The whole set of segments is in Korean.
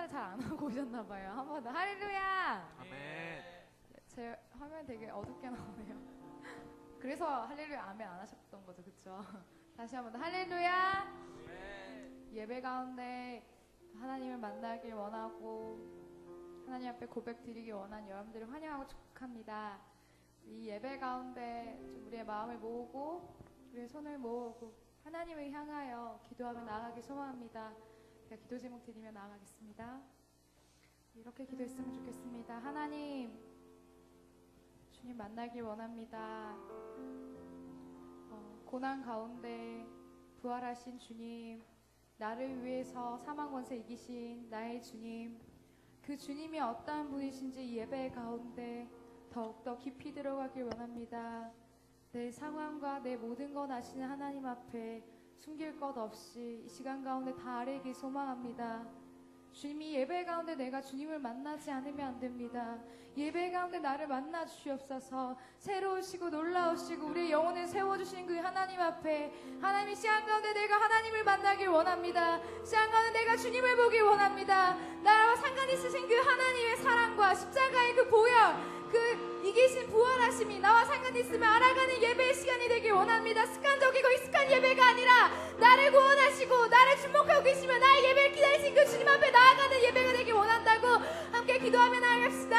인사를 잘 안 하고 오셨나봐요. 한 번 더 할렐루야. 아멘. 제 화면 되게 어둡게 나오네요. 그래서 할렐루야 아멘 안 하셨던 거죠, 그렇죠? 다시 한 번 더 할렐루야. 예배 가운데 하나님을 만나길 원하고 하나님 앞에 고백 드리길 원하는 여러분들을 환영하고 축복합니다. 이 예배 가운데 좀 우리의 마음을 모으고 우리의 손을 모으고 하나님을 향하여 기도하며 나아가길 소망합니다. 제가 기도 제목 드리며 나아가겠습니다. 이렇게 기도했으면 좋겠습니다. 하나님, 주님 만나길 원합니다. 고난 가운데 부활하신 주님, 나를 위해서 사망 권세 이기신 나의 주님, 그 주님이 어떠한 분이신지 이 예배 가운데 더욱더 깊이 들어가길 원합니다. 내 상황과 내 모든 것 아시는 하나님 앞에 숨길 것 없이 이 시간 가운데 다 아뢰길 소망합니다. 주님이 예배 가운데 내가 주님을 만나지 않으면 안 됩니다. 예배 가운데 나를 만나 주시옵소서. 새로우시고 놀라우시고 우리의 영혼을 세워주시는 그 하나님 앞에 하나님이 시간 가운데 내가 하나님을 만나길 원합니다. 시간 가운데 내가 주님을 보길 원합니다. 나와 상관 있으신 그 하나님의 사랑과 십자가의 그 보혈, 그 이기신 부활하심이 나와 상관 있으면 알아가는 예배의 시간이 되길 원합니다. 습관적이고 익숙한 예배가 아니라 나를 구원하시고 나를 주목하고 계시며 나의 예배를 기다리신 그 주님 앞에 나아가는 예배가 되길 원한다고 함께 기도하며 나아갑시다.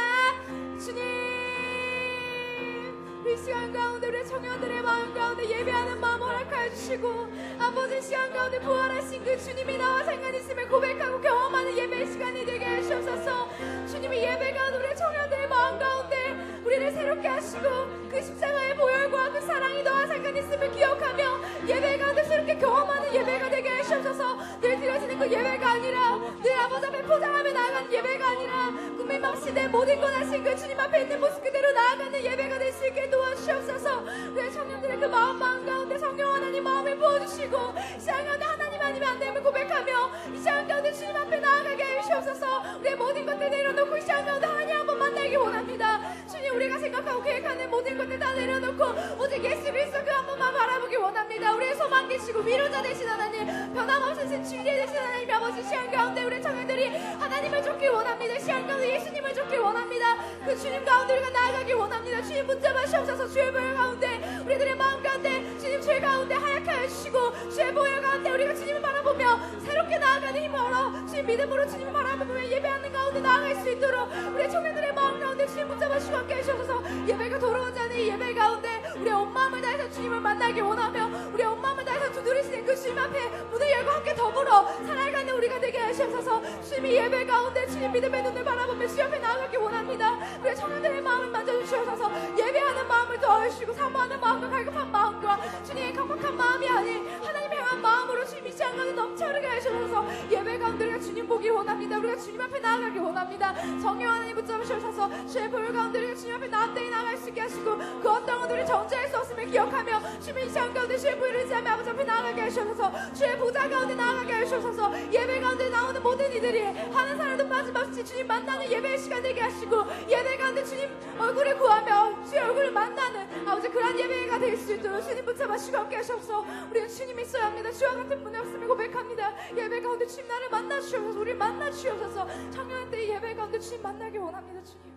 주님, 우리 시간 가운데 우리 청년들의 마음 가운데 예배하는 마음 허락하여 주시고 아버지 시간 가운데 부활하신 그 주님이 나와 상관 있음을 고백하고 경험하는 예배의 시간이 되게 하시옵소서. 주님이 예배 가운데 우리 청년들의 마음 가운데 우리를 새롭게 하시고 그 십자가의 보혈과 그 사랑이 너와 상관 있음을 기억하며 예배 가운데 새롭게 경험하는 예배가 되게 하시옵소서. 늘 드려지는 그 예배가 아니라 늘 아버지 앞에 포장하며 나아가는 예배가 아니라 국민 없이 내 모든 것 하신 그 주님 앞에 있는 모습 그대로 나아가는 예배가 될 수 있게 도와주시옵소서. 우리 청년들의 그 마음 가운데 성령 하나님 마음을 부어주시고 이 시간 가운데 하나님 아니면 안 됨을 고백하며 이 시간 가운데 주님 앞에 나아가게 해주시옵소서. 우리의 모든 것들 내려놓고 이 시간 가운데 하나님 한번 만나기 원합니다. 주님, 우리가 생각하고 계획하는 모든 것들 다 내려놓고 오직 예수 그리스도 그 한 번만 바라보기 원합니다. 우리의 소망 되시고 위로자 되신 하나님, 변함없으신 진리 되신 하나님 아버지, 시간 가운데 우리 청년들이 하나님을 쫓기 원합니다. 시간 가운데 예수님을 쫓기 원합니다. 그 주님 가운데 우리가 나아가기 원합니다. 주님 붙잡아주옵소서. 주의 보혈 가운데 우리들의 마음 가운데 주님 죄 가운데 하얗게 하여 주시고 주의 보혈 가운데 우리가 주님을 바라보며 새롭게 나아가는 힘을 얻어 주님 믿음으로 주님을 바라보며 예배하는 가운데 나아갈 수 있도록 우리 청년들의 마음 가운데 주님 붙잡아주시고 함께 해주셔서 예배가 돌아오지 않은 이 예배 가운데 우리의 온 마음을 다해서 주님을 만나기 원하며 우리의 온 마음을 다해서 두드리시는 그 주님 앞에 문을 열고 함께 더불어 살아가는 우리가 되게 하시옵소서. 주님이 예배 가운데 주님 믿음의 눈을 바라보며 주 앞에 나아가기 원합니다. 우리의 청년들의 마음을 만져주시옵소서. 예배하는 마음을 더하시고 사모하는 마음과 갈급한 마음과 주님의 깜빡한 마음이 아닌 하나님 향한 마음으로 주님 이 시간 가운데 넘쳐흐르게 하시옵소서. 예배 가운데 우리가 주님 보기 원합니다. 우리가 주님 앞에 나아가기 원합니다. 성령 하나님 붙잡으시옵소서. 주의 보혈 가운데 우리가 주님 앞에 나아가게 나아갈 수 있게 하시고 그 어떤 것들을 정죄할 수 없음을 기억하며 주님 이 시간 가운데 주의 보혈을 의지하며 아버지 앞에 나아가게 하시옵소서. 주의 보좌 가운데 나아가게 하시옵소서. 예배 가운데 나오는 모든 이들이 하는 사람도 빠짐없이 주님 만나는 예배의 시간 되게 하시고 예배 가운데 주님 얼굴을 구하며 주의 얼굴을 만나는 아버지 그런 예배가 될 수 있도록 주님 붙잡아주시고 함께 하시옵소서. 우리는 주님이 있어야 합니다. 주와 같은 분이 없음을 고백합니다. 예배 가운데 주님 나를 만나 주시옵소서. 우리를 만나 주시옵소서. 청년들이 예배 가운데 주님 만나기 원합니다. 주님,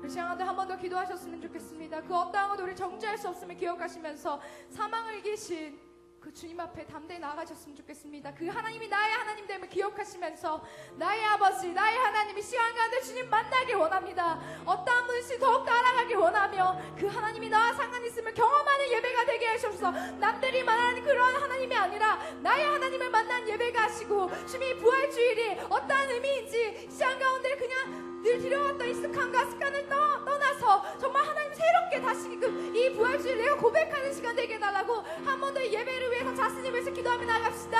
우리 시간 가운데 한 번 더 기도하셨으면 좋겠습니다. 그 어떠한 것도 우리 정죄할 수 없음을 기억하시면서 사망을 이기신 그 주님 앞에 담대히 나아가셨으면 좋겠습니다. 그 하나님이 나의 하나님됨을 기억하시면서 나의 아버지, 나의 하나님이 시간 가운데 주님 만나길 원합니다. 어떠한 분이시 더욱더 알아가길 원하며 그 하나님이 나와 상관 있으면 경험하는 예배가 되게 하셔서 남들이 말하는 그런 하나님이 아니라 나의 하나님을 만난 예배가 하시고 주님이 부활주일이 어떠한 의미인지 시간 가운데 그냥 늘 들여왔던 익숙함과 습관을 떠나서 정말 하나님 새롭게 다시 이 부활주일 내가 고백하는 시간 되게 해달라고 한 번 더 예배를 위해서 자신을 위해서 기도하며 나갑시다.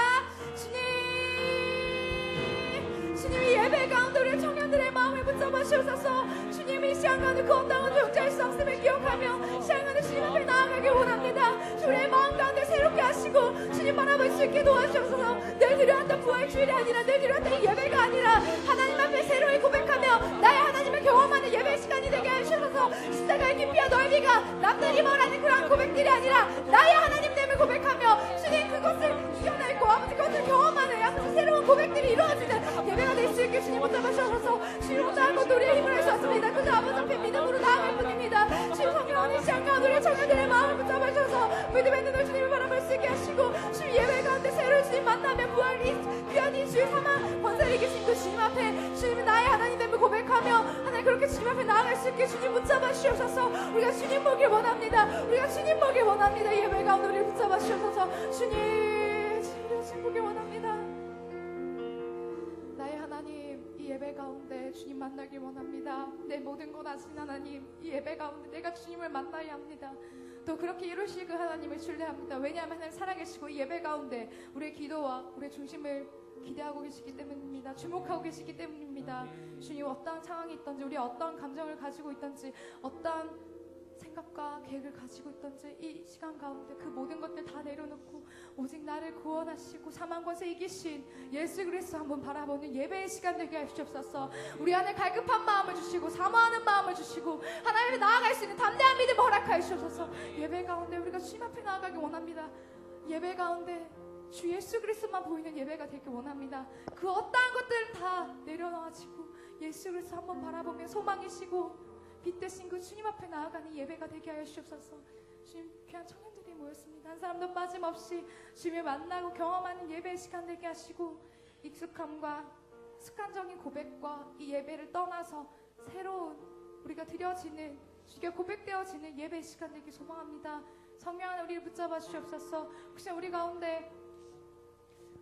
주님이 예배 가운데 우리 청년들의 마음을 붙잡아 주셔서 주님이 시간 가운데 그 어떤 것도 정죄할 수 없음을 기억하며 시간 가운데 주님 앞에 나아가기 원합니다. 우리의 마음 가운데 새롭게 하시고 주님 바라볼 수 있게 도와주셔서 늘 드려왔던 부활주일이 아니라 늘 드려왔던 이 예배가 아니라 하나님 앞에 새로이 고백하며 나의 하나님을 경험하는 예배 시간이 되게 하셔서 십자가의 깊이와 넓이가 남들이 말하는 그런 고백들이 아니라 나의 하나님됨을 고백하며 주님 그것을 이겨내고 아버지 그것을 경험하는 아버지 새로운 고백들이 이루어지는 예배가 될 수 있게 주님 주님 붙잡으셔서 주님 어떠한 것도 우리의 힘을 할 수 없습니다. 그저 아버지 앞에 믿음으로 나아갈 뿐입니다. 주님 성령님 이 시간 가운데 우리 청년들의 마음을 붙잡으셔서 믿음의 눈을 주님을 바라볼 수 있게 하시고 주님 예배 가운데 새로운 주님 만나며 부활이 귀한 주의 사망 권세를 이기신 그 주님 앞에 주님이 나의 하나님됨을 고백하며 하나님 그렇게 주님 앞에 나아갈 수 있게 주님 붙잡아 주옵소서. 우리가 주님 보길 원합니다. 우리가 주님 보길 원합니다. 예배 가운데 우리를 붙잡아 주옵소서. 주님 보길 원합니다. 나의 하나님 이 예배 가운데 주님 만나길 원합니다. 내 모든 것 아신 하나님 이 예배 가운데 내가 주님을 만나야 합니다. 또 그렇게 이루실 그 하나님을 신뢰합니다. 왜냐하면 하나님 살아계시고 이 예배 가운데 우리의 기도와 우리의 중심을 기대하고 계시기 때문입니다. 주목하고 계시기 때문입니다. 주님 어떠한 상황이 있던지 우리 어떠한 감정을 가지고 있던지 어떠한 생각과 계획을 가지고 있던지 이 시간 가운데 그 모든 것들 다 내려놓고 오직 나를 구원하시고 사망 권세 이기신 예수 그리스도 한번 바라보는 예배의 시간 되게 하시옵소서. 우리 안에 갈급한 마음을 주시고 사모하는 마음을 주시고 하나님께 나아갈 수 있는 담대한 믿음 허락하여 주셔서 예배 가운데 우리가 주님 앞에 나아가기 원합니다. 예배 가운데 주 예수 그리스도만 보이는 예배가 되길 원합니다. 그 어떠한 것들은 다 내려놔지고 예수 그리스도 한번 바라보며 소망이시고 빛 대신 그 주님 앞에 나아가는 예배가 되게 하여 주옵소서. 주님 귀한 청년들이 모였습니다. 한 사람도 빠짐없이 주님을 만나고 경험하는 예배의 시간 되게 하시고 익숙함과 습관적인 고백과 이 예배를 떠나서 새로운 우리가 드려지는 주께 고백되어지는 예배의 시간 되기 소망합니다. 성령 안에 우리를 붙잡아 주옵소서. 혹시 우리 가운데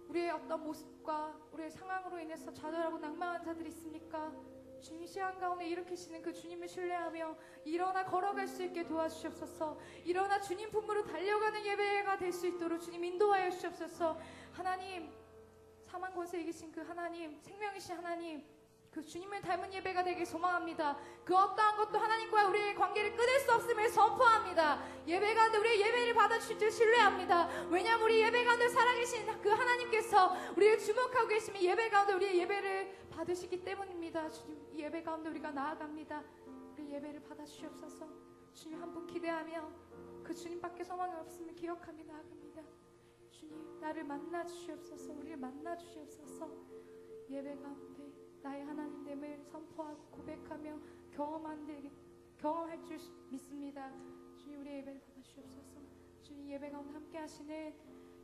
우리의 어떤 모습과 우리의 상황으로 인해서 좌절하고 낭망한 자들이 있습니까? 주님 시간 가운데 일으키시는 그 주님을 신뢰하며 일어나 걸어갈 수 있게 도와주시옵소서. 일어나 주님 품으로 달려가는 예배가 될 수 있도록 주님 인도하여 주시옵소서. 하나님 사망 권세 이기신 그 하나님 생명이신 하나님 그 주님을 닮은 예배가 되길 소망합니다. 그 어떠한 것도 하나님과 우리의 관계를 끊을 수 없음을 선포합니다. 예배 가운데 우리의 예배를 받아주실 줄 신뢰합니다. 왜냐하면 우리 예배 가운데 살아계신 그 하나님께서 우리를 주목하고 계시면 예배 가운데 우리의 예배를 받으시기 때문입니다. 주님 이 예배 가운데 우리가 나아갑니다. 우리 예배를 받아주시옵소서. 주님 한 분 기대하며 그 주님밖에 소망이 없음을 기억하며 나아갑니다. 주님 나를 만나 주시옵소서. 우리를 만나 주시옵소서. 예배 가운데 나의 하나님됨을 선포하고 고백하며 경험할 줄 믿습니다. 주님 우리의 예배를 받아주시옵소서. 주님 예배 가운데 함께 하시는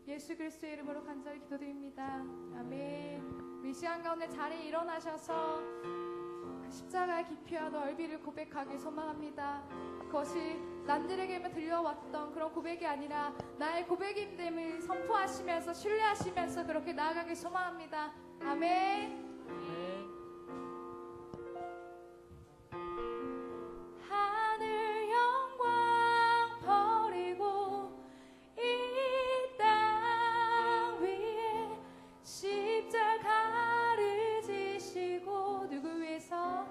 예수 그리스도의 이름으로 간절히 기도드립니다. 아멘. 이 시간 가운데 자리에 일어나셔서 그 십자가의 깊이와 넓이를 고백하길 소망합니다. 그것이 남들에게만 들려왔던 그런 고백이 아니라 나의 고백임됨을 선포하시면서 신뢰하시면서 그렇게 나아가길 소망합니다. 아멘. 하늘 영광 버리고 이 땅 위에 십자가를 지시고 누구 위해서?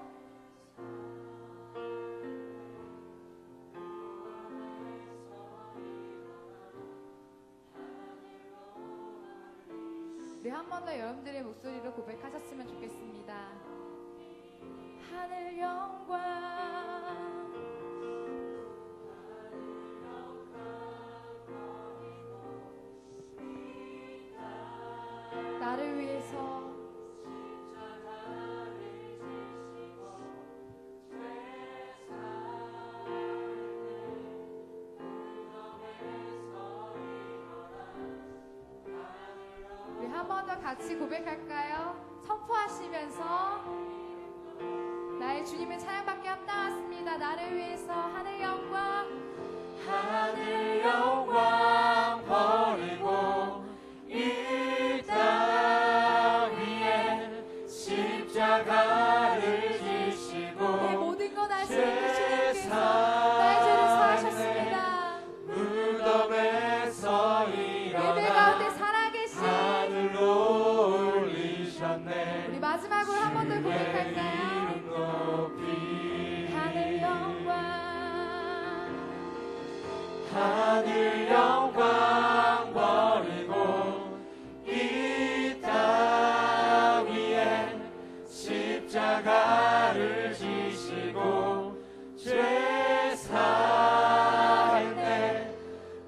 우리 한 번 더 여러분들의 목소리로 고백하셨으면 좋겠습니다. 하늘 영광 나를 위해서 우리 한 번 더 같이 고백할까요? 선포하시면서 나의 주님의 찬양받게 합당하십니다. 나를 위해서 하늘 영광 버리고 이 땅 위에 십자가를 지시고 내 모든 것 아시는 주님께서 나의 죄를 사하셨습니다. 무덤에서 일어나 예배 가운데 살아계신 하늘로 올리셨네. 우리 마지막으로 한 번 더 고백할까요? 하늘 영광 하늘 영광 버리고 이 땅 위에 십자가를 지시고 죄 사했네.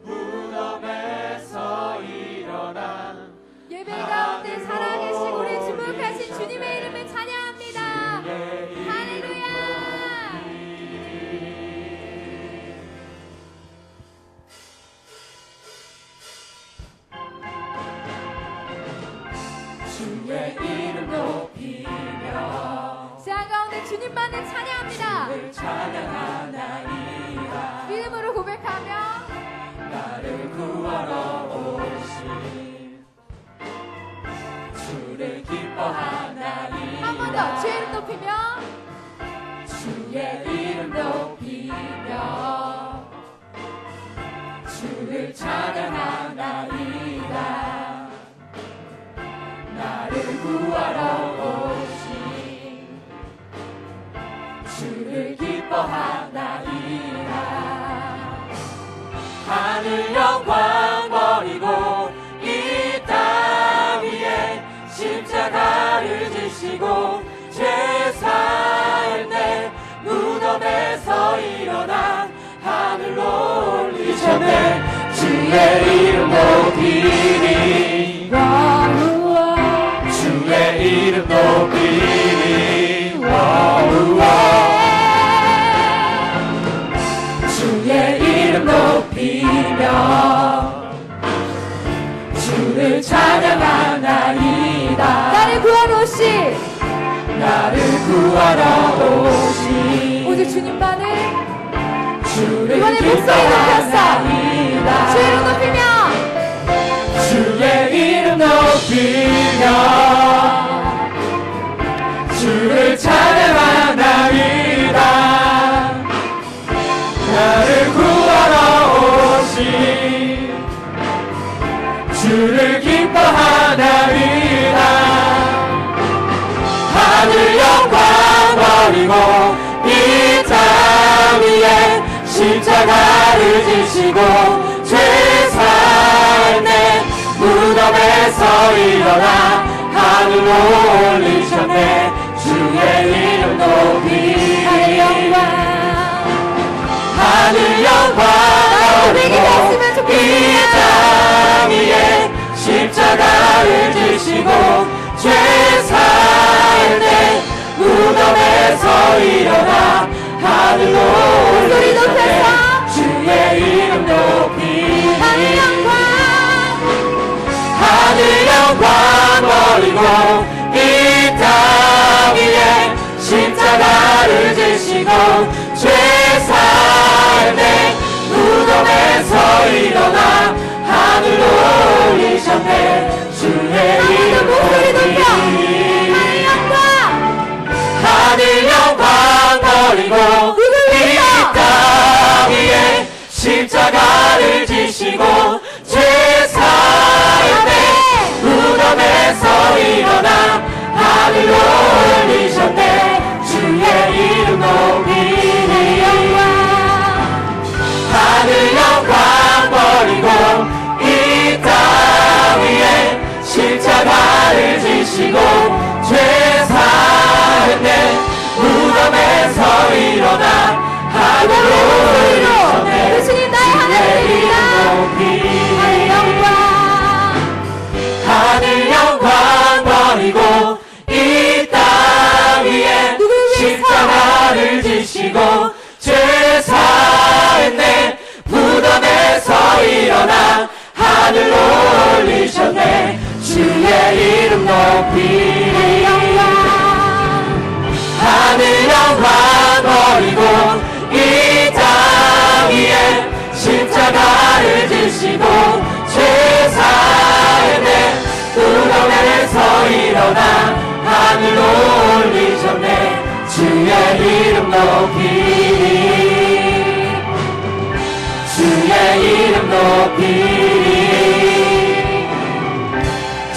무덤에서 일어나 예배 가운데 살아계시고 우리 주목하신 주님의 이름을 찬양합니다. 주의 이름 높이며 시간 가운데 주님만을 찬양합니다. 주를 찬양하나이다. 믿음으로 고백하며 나를 구하러 오신 주를 기뻐하나이다. 한 번 더 주의 이름 높이며 주의 이름 높이며 주를 찬양하나이다. 나를 구하러 오신 주를 기뻐하나이다. 하늘 영광 버리고 이 땅 위에 십자가를 지시고 죄사할 때 무덤에서 일어나 하늘로 올리셨네. 주의 이름 높이니 주의 이름 높이니 주의 이름 높이며 주를 찬양하나이다. 나를 구하러 오신 나를 구하러 오신 오직 주님만을 주를 이번에 목소리 기뻐하나이다. 주의 이름 높이며 주의 이름 높이며 주를 찬양하나이다. 나를 구하러 오신 주를 기뻐하나이다. 하늘 영광 버리고 이 땅 위에 십자가를 지시고 죄사할 때 무덤에서 일어나 하늘로 올리셨네. 주의 이름 높이 하늘 영광 버리고 이 땅 위에 십자가를 지시고 죄사할 때 무덤에서 일어나 하늘로 소리 높여서 주의 이름 높이 하늘 영광 하늘 영광 버리고 이 땅 위에 십자가를 지시고 죄사할 때 무덤에서 일어나 하늘로 올리셨네. 주의 이름 목소리 높여 하늘 영광 버리고 이 땅 위에 십자가를 지시고 죄사할 때 무덤에서 일어나 하늘로 올리셨네. 주의 이름 높이니 하늘 영광 버리고 이 땅 위에 십자가를 지시고 죄사할 때 무덤에서 일어나 하늘로 올리셨네. 예수님 나의 하나님입니다. 하늘 영광 하늘 영광 버리고 이 땅 위에 십자가를 지시고 죄사할 때 무덤에서 일어나 하늘로 올리셨네. 주의 이름 높이 하늘 영광 버리고 이 땅 위에 십자가를 지시고 죄사할 때 무덤에서 일어나 하늘로 올리셨네. 주의 이름 높이 주의 이름 높이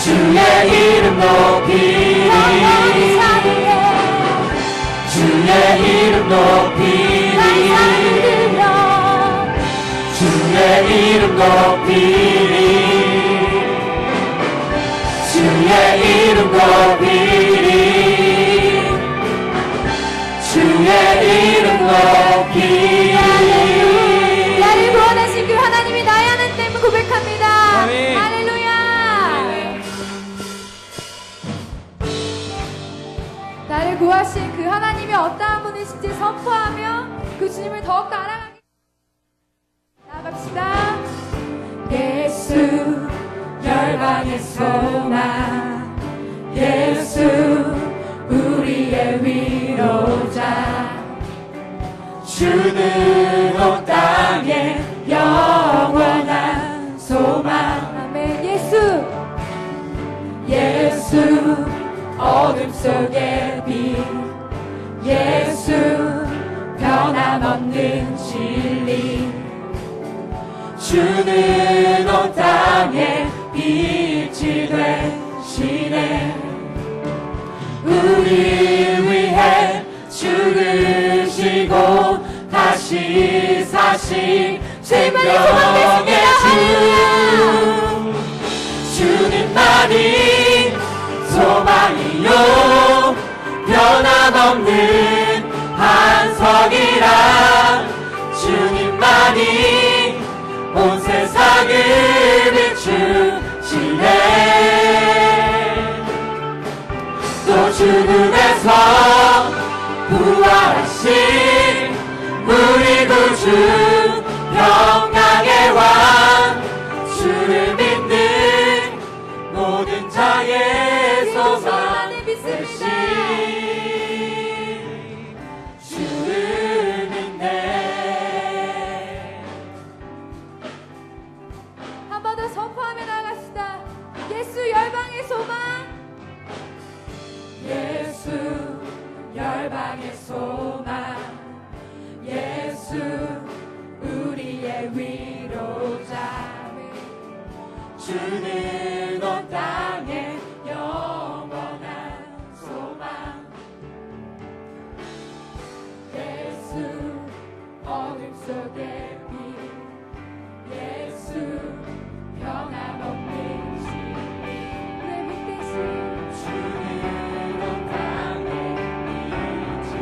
주의 이름 높이 주의 이름 높이 주의 이름 높이 주의 이름 높이 주의 이름 높이 나를 구원하신 그 하나님이 나의 하나님임을 고백합니다. 아멘. 할렐루야. 나를 구하신 그 하나님이 어떠한 분이신지 선포하며 그 주님을 더욱더 알아가게 나아갑시다. 예수 열방의 소망 어둠 속의 빛 예수 변함없는 진리 주는 온 땅에 빛이 되시네 우리 위해 죽으시고 다시 사신 생명의 주 주님만이 소망이요 변함없는 반석이라 주님만이 온 세상을 비추시네 또 죽음에서 부활하신 우리 구주 평강의 왕 주를 믿는 모든 자의 소망 되신 주를 믿네 한 번 더 선포하며 나갑시다. 예수 열방의 소망 예수 열방의 소망 예수 우리의 위로자 주는 온 땅에 영원한 소망 예수 어둠 속의 빛 예수 변함없는 진리 우리의 빛 대신 주는 온 땅에 빛이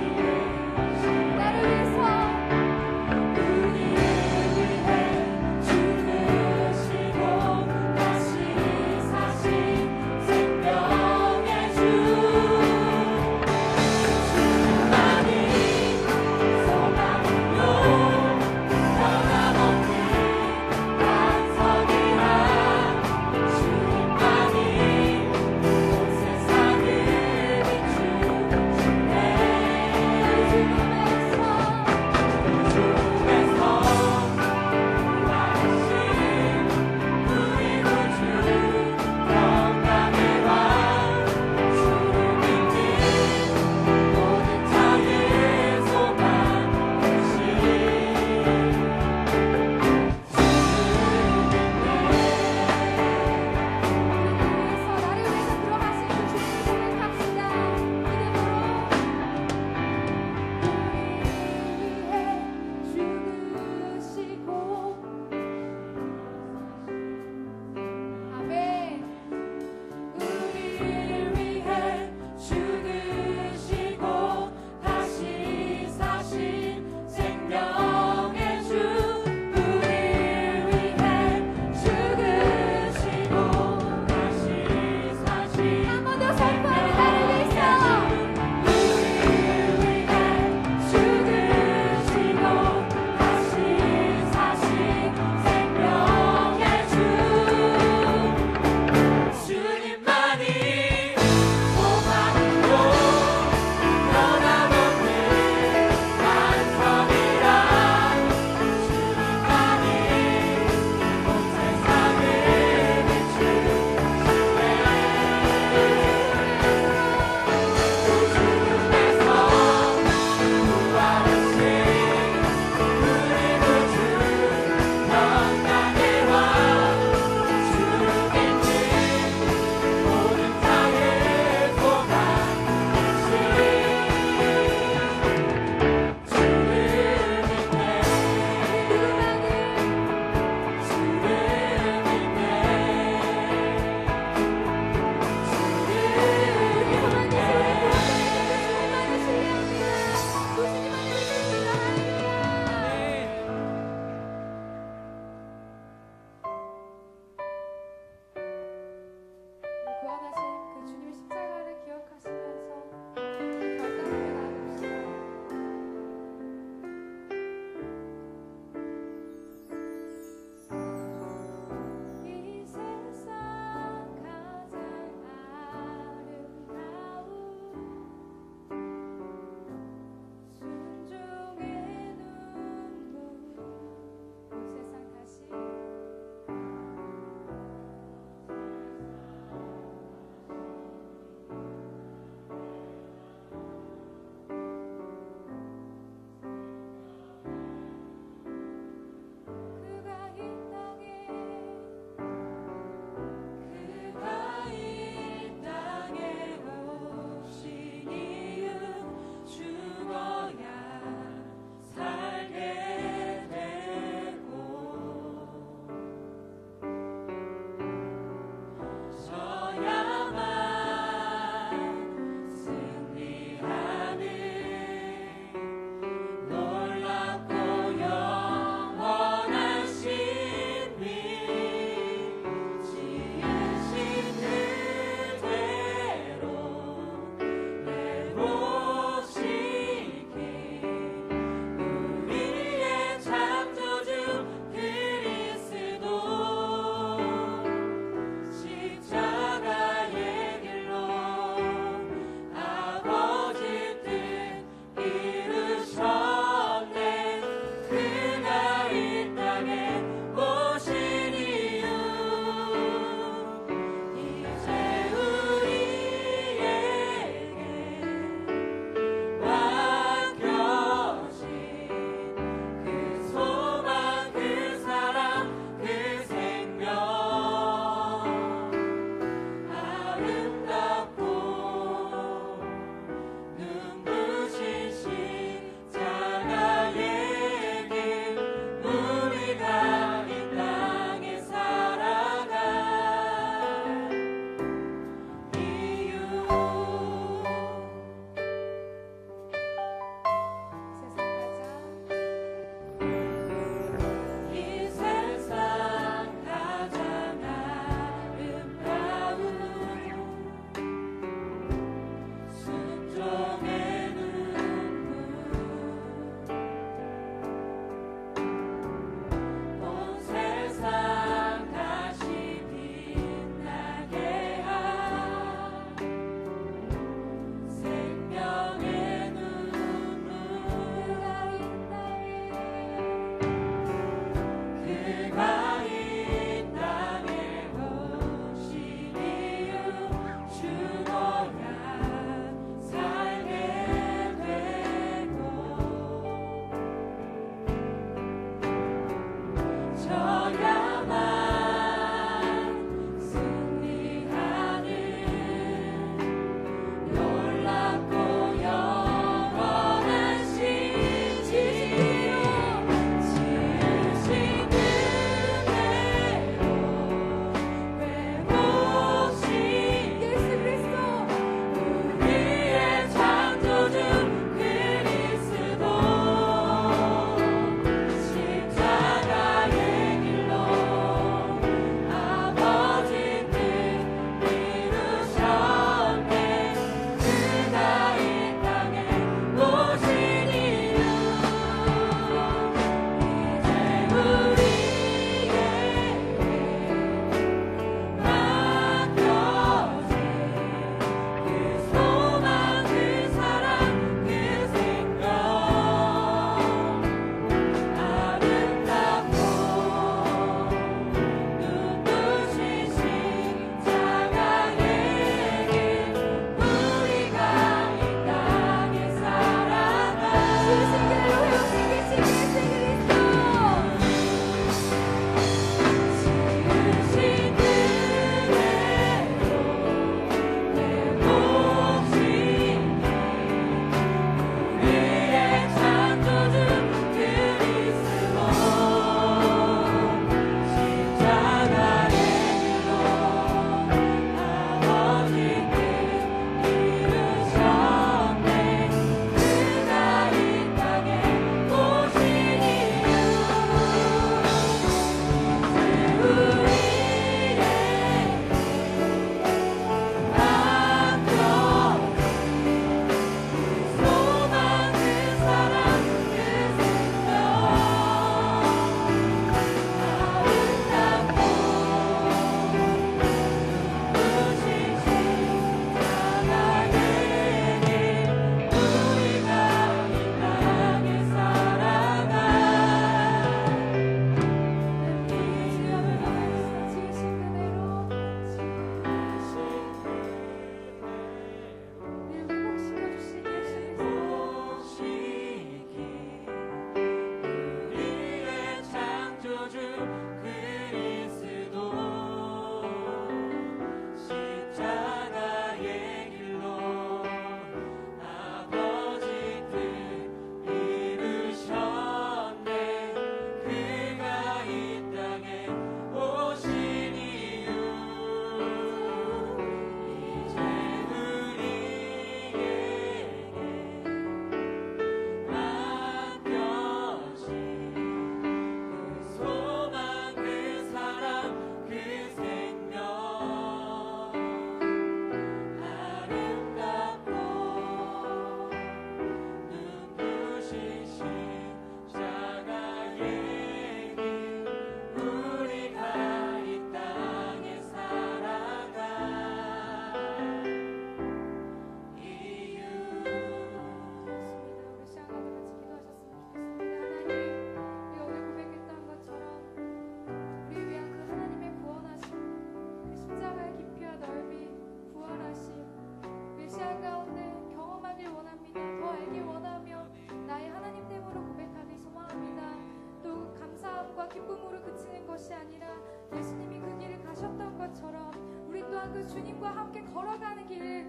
아버지 주님과 함께 걸어가는 길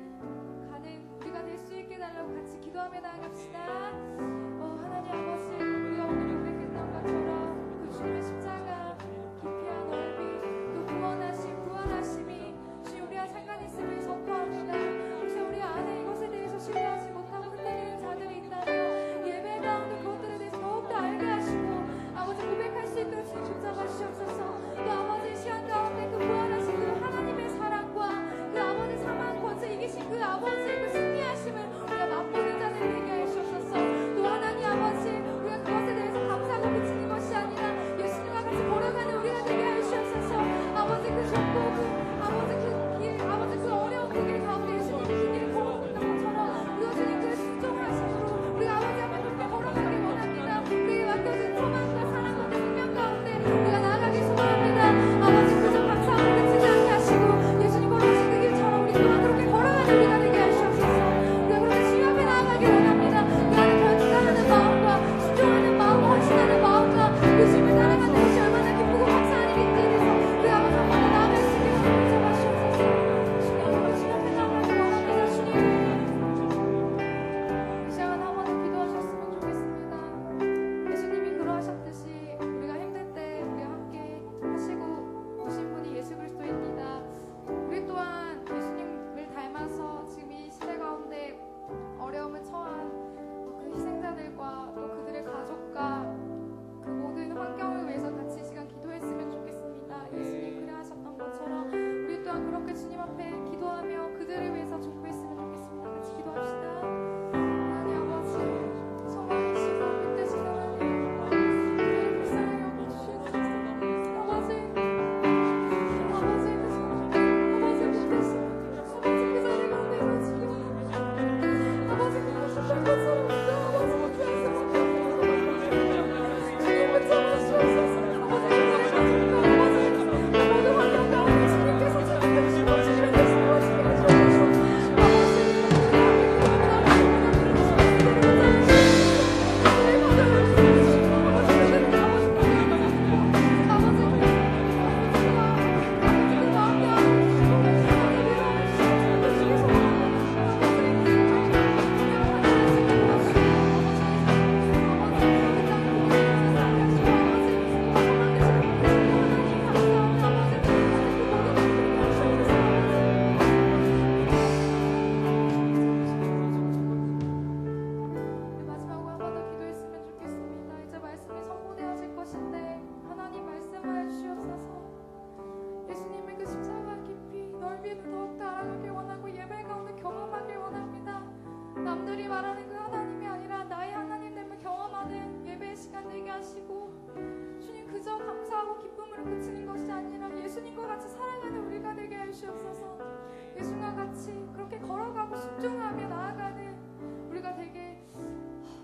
가는 우리가 될 수 있게 달라고 같이 기도하며 나아갑시다. 하나님 아버지, 우리가 오늘 고백했던 것처럼 그 주님의 십자가 기피한 넓이 또 부활하심이 주님 우리와 상관 있음을 선포합니다. 혹시 우리 안에 이것에 대해서 신뢰하지 못하고 흔들리는 자들이 있다면 예배 가운데 그것들에 대해서 더욱더 알게 하시고 아버지 고백할 수 있도록 주님 붙잡아 주시옵소서. 또 아버지 시간 가운데 그 부활하신 그 하나님의 사랑과 그 아버지 사망 권세 이기신 그 아버지의 그 승리하심을 우리가 맛보는 자들이 되게 하시옵소서. 또 하나님 아버지 우리가 그것에 대해서 감사하고 그치는 것이 아니라 예수님과 같이 걸어가는 우리가 되게 하시옵소서. 아버지 그 좁고 아버지 그 길 아버지 그 어려운 그 길 가운데 예수님이 그 길을 걸어오는 것처럼 우리가 주님 그 순종하심으로 우리가 아버지 앞에 높게 걸어가기 원합니다. 우리에게 맡겨진 소망과 사랑과 그 생명 가운데 우리가 나아가기 소망합니다. 아버지 그저 감사하고 그치지 않게 하시고 예수님 걸어오신 그 길처럼 우리 또한 그렇게 걸어가는 우리가 되게 하시옵소서. 우리가 그렇게 주님 앞에 나아가기 원합니다. 그 안에 변화하는 마음과 순종하는 마음 헌신하는 마음과 그 주님을 따라가는 것이 얼마나 기쁘고 감사한 일인지에 대해서 우리 아버지 한 번 더 나아갈 수 있게 붙잡아주옵소서. 주님 우리 주님 앞에 나아가기 원합니다. 주님 이 시간 한 번 더 기도하셨으면 좋겠습니다. 예수님이 그러하셨듯이 우리가 힘들 때 우리와 함께 하시고 오신 분이 예수 그리스도입니다. 우리 또한 예수님을 닮아서 지금 이 시대 가운데 어려움을 처한 그 희생자들과 또 그들의 가족과 그 모든 환경을 위해서 같이 이 시간 기도했으면 좋겠습니다. 예수님 그래 하셨던 것처럼 우리 또한 그렇게 주님 앞에 기도하며 그들을 위해서 중보했으면 좋겠습니다. 같이 기도합시다. 하나님 아버지 성령이시고 빛되신 하나님 우리를 불쌍히 여겨주시옵소서. 아버지 그 아버지 빛되신 아버지 그 자리 가운데서 지금 아버지 그냥 죽을 것처럼 아버지 못해서 주님 붙잡아주옵소서. 아버지 그 자리 가운데 아버지 그 모든 환경 가운데 주님께서 찾아주시고 주님을 대신 도와주게 하시옵소서. 마지막으로 한 번 더 기도했으면 좋겠습니다. 이제 말씀이 선포되어질 것인데 하나님 말씀하여 주시옵소서. 예수님의 그 십자가 깊이 넓이를 더욱더 알아가길 원하고 예배 가운데 경험하길 원합니다. 남들이 말하는 그 하나님이 아니라 나의 하나님됨을 경험하는 예배의 시간 되게 하시고 주님 그저 감사하고 기쁨으로 그치는 것이 아니라 예수님과 같이 살아가는 우리가 되게 하시옵소서. 예수님과 같이 그렇게 걸어가고 순종하며 나아가는 우리가 되게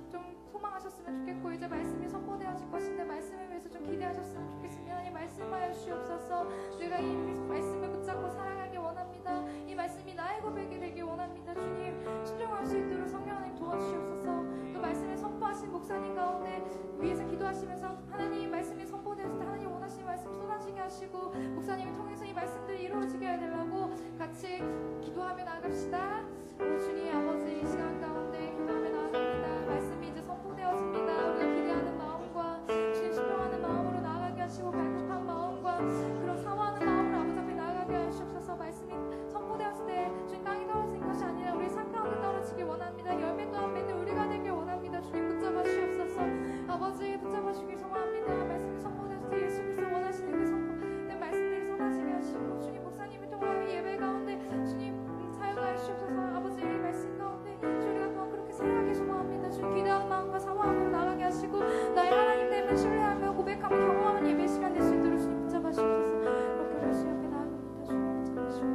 좀 소망하셨으면 좋겠고 이제 말씀이 선포되어질 것인데 말씀을 위해서 좀 기대하셨으면 좋겠습니다. 하나님 말씀하여 주시옵소서. 우리가 이 말씀을 붙잡고 살아가길 원합니다. 이 말씀이 나의 고백이 되길 원합니다. 주님 순종할 수 있도록 성령 하나님 도와주시옵소서. 또 말씀을 선포하신 목사님 가운데 위에서 기도하시면서 하나님 말씀이 선포되었을 때 하나님 원하시는 말씀 쏟아지게 하시고 목사님을 통해서 이 말씀들이 이루어지게 해달라고 같이 기도하며 나아갑시다. 주님 아버지 이 시간 가운데 기도하며 나아갑니다. 말씀이 이제 선포되었습니다. 우리가 기대하는 마음과 주님 순종하는 마음으로 나아가게 하시고 갈급한 마음과 그런 사모하는 마음으로 아버지 앞에 나아가게 하시옵소서. 말씀이 선포되었을 때 주님 땅이 떨어진 것이 아니라 우리의 삶 가운데 떨어지길 원합니다. 열매 또한 맺는 우리가 되길 원합니다. 주님 붙잡아 주시옵소서. 아버지 붙잡아 주길 소망합니다. 말씀이 선포되었을 때 예수 그리스도 원하시는 그 선포된 말씀들이 쏟아지게 하시고 주님 목사님을 통하여 예배 가운데 주님 사용하여 주시옵소서. 아버지 말씀 가운데 우리가 또한 그렇게 살아가기 소망합니다. 주님 기대하는 마음과 사모함으로 나가게 하시고 나의 하나님 됨을 신뢰하며 고백하며 경험하는 예배 시간 될 수 있도록 주님 붙잡아 주옵소서. 그렇게 우리 주 앞에 나아갑니다. 주님 붙잡아 주옵소서.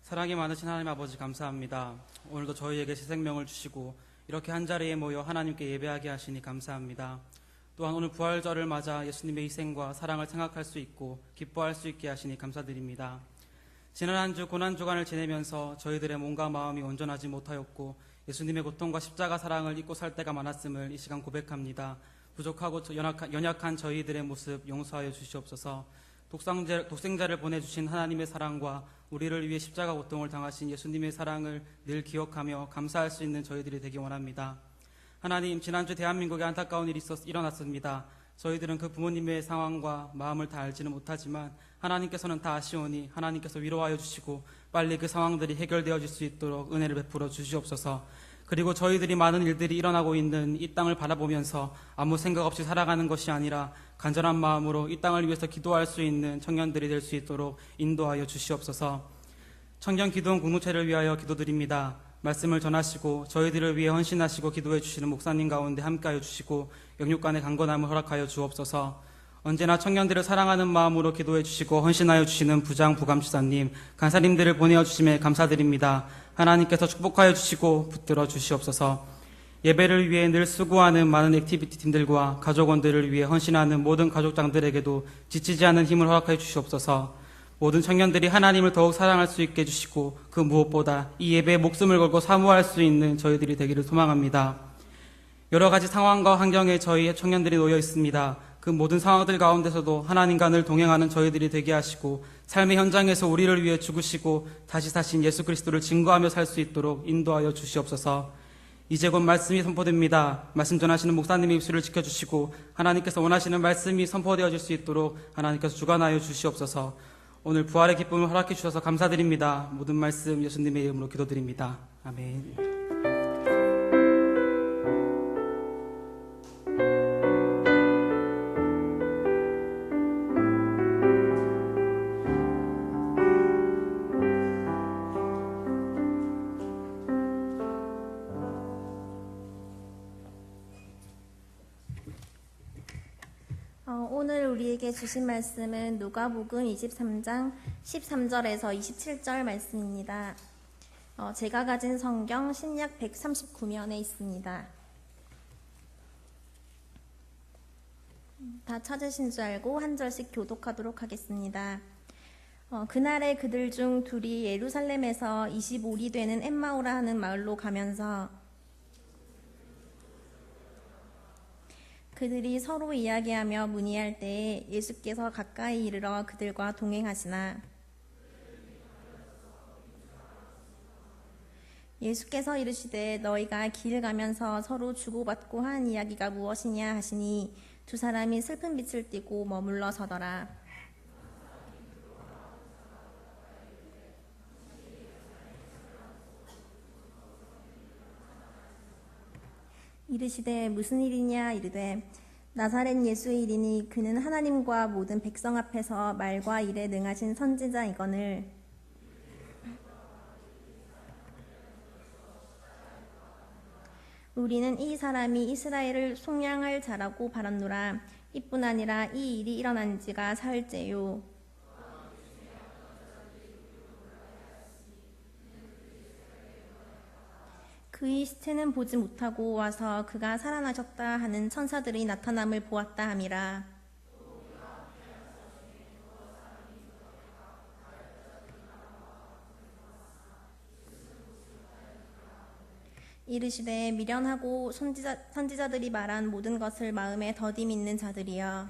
사랑이 많으신 하나님 아버지 감사합니다. 오늘도 저희에게 새 생명을 주시고 이렇게 한자리에 모여 하나님께 예배하게 하시니 감사합니다. 또한 오늘 부활절을 맞아 예수님의 희생과 사랑을 생각할 수 있고 기뻐할 수 있게 하시니 감사드립니다. 지난 한 주 고난주간을 지내면서 저희들의 몸과 마음이 온전하지 못하였고 예수님의 고통과 십자가 사랑을 잊고 살 때가 많았음을 이 시간 고백합니다. 부족하고 연약한 저희들의 모습 용서하여 주시옵소서. 독생자를 보내주신 하나님의 사랑과 우리를 위해 십자가 고통을 당하신 예수님의 사랑을 늘 기억하며 감사할 수 있는 저희들이 되기 원합니다. 하나님, 지난주 대한민국에 안타까운 일이 일어났습니다. 저희들은 그 부모님의 상황과 마음을 다 알지는 못하지만 하나님께서는 다 아시오니 하나님께서 위로하여 주시고 빨리 그 상황들이 해결되어질 수 있도록 은혜를 베풀어 주시옵소서. 그리고 저희들이 많은 일들이 일어나고 있는 이 땅을 바라보면서 아무 생각 없이 살아가는 것이 아니라 간절한 마음으로 이 땅을 위해서 기도할 수 있는 청년들이 될 수 있도록 인도하여 주시옵소서. 청년 기도원 공동체를 위하여 기도드립니다. 말씀을 전하시고 저희들을 위해 헌신하시고 기도해 주시는 목사님 가운데 함께하여 주시고 영육간의 강건함을 허락하여 주옵소서. 언제나 청년들을 사랑하는 마음으로 기도해 주시고 헌신하여 주시는 부장 부감지사님, 간사님들을 보내어 주심에 감사드립니다. 하나님께서 축복하여 주시고 붙들어 주시옵소서. 예배를 위해 늘 수고하는 많은 액티비티 팀들과 가족원들을 위해 헌신하는 모든 가족장들에게도 지치지 않는 힘을 허락하여 주시옵소서. 모든 청년들이 하나님을 더욱 사랑할 수 있게 해주시고 그 무엇보다 이 예배에 목숨을 걸고 사모할 수 있는 저희들이 되기를 소망합니다. 여러 가지 상황과 환경에 저희 청년들이 놓여 있습니다. 그 모든 상황들 가운데서도 하나님과 늘 동행하는 저희들이 되게 하시고 삶의 현장에서 우리를 위해 죽으시고 다시 사신 예수 그리스도를 증거하며 살 수 있도록 인도하여 주시옵소서. 이제 곧 말씀이 선포됩니다. 말씀 전하시는 목사님의 입술을 지켜주시고 하나님께서 원하시는 말씀이 선포되어질 수 있도록 하나님께서 주관하여 주시옵소서. 오늘 부활의 기쁨을 허락해 주셔서 감사드립니다. 모든 말씀 예수님의 이름으로 기도드립니다. 아멘. 오늘 우리에게 주신 말씀은 누가복음 23장 13절에서 27절 말씀입니다. 제가 가진 성경 신약 139면에 있습니다. 다 찾으신 줄 알고 한 절씩 교독하도록 하겠습니다. 그날에 그들 중 둘이 예루살렘에서 25리 되는 엠마오라 하는 마을로 가면서 그들이 서로 이야기하며 문의할 때에 예수께서 가까이 이르러 그들과 동행하시나 예수께서 이르시되 너희가 길 가면서 서로 주고받고 한 이야기가 무엇이냐 하시니 두 사람이 슬픈 빛을 띠고 머물러 서더라. 이르시되 무슨 일이냐 이르되 나사렛 예수의 일이니 그는 하나님과 모든 백성 앞에서 말과 일에 능하신 선지자이거늘 우리는 이 사람이 이스라엘을 속량할 자라고 바랐노라. 이뿐 아니라 이 일이 일어난 지가 사흘째요. 그의 시체는 보지 못하고 와서 그가 살아나셨다 하는 천사들이 나타남을 보았다 함이라. 이르시되 미련하고 선지자들이 말한 모든 것을 마음에 더디 믿는 자들이여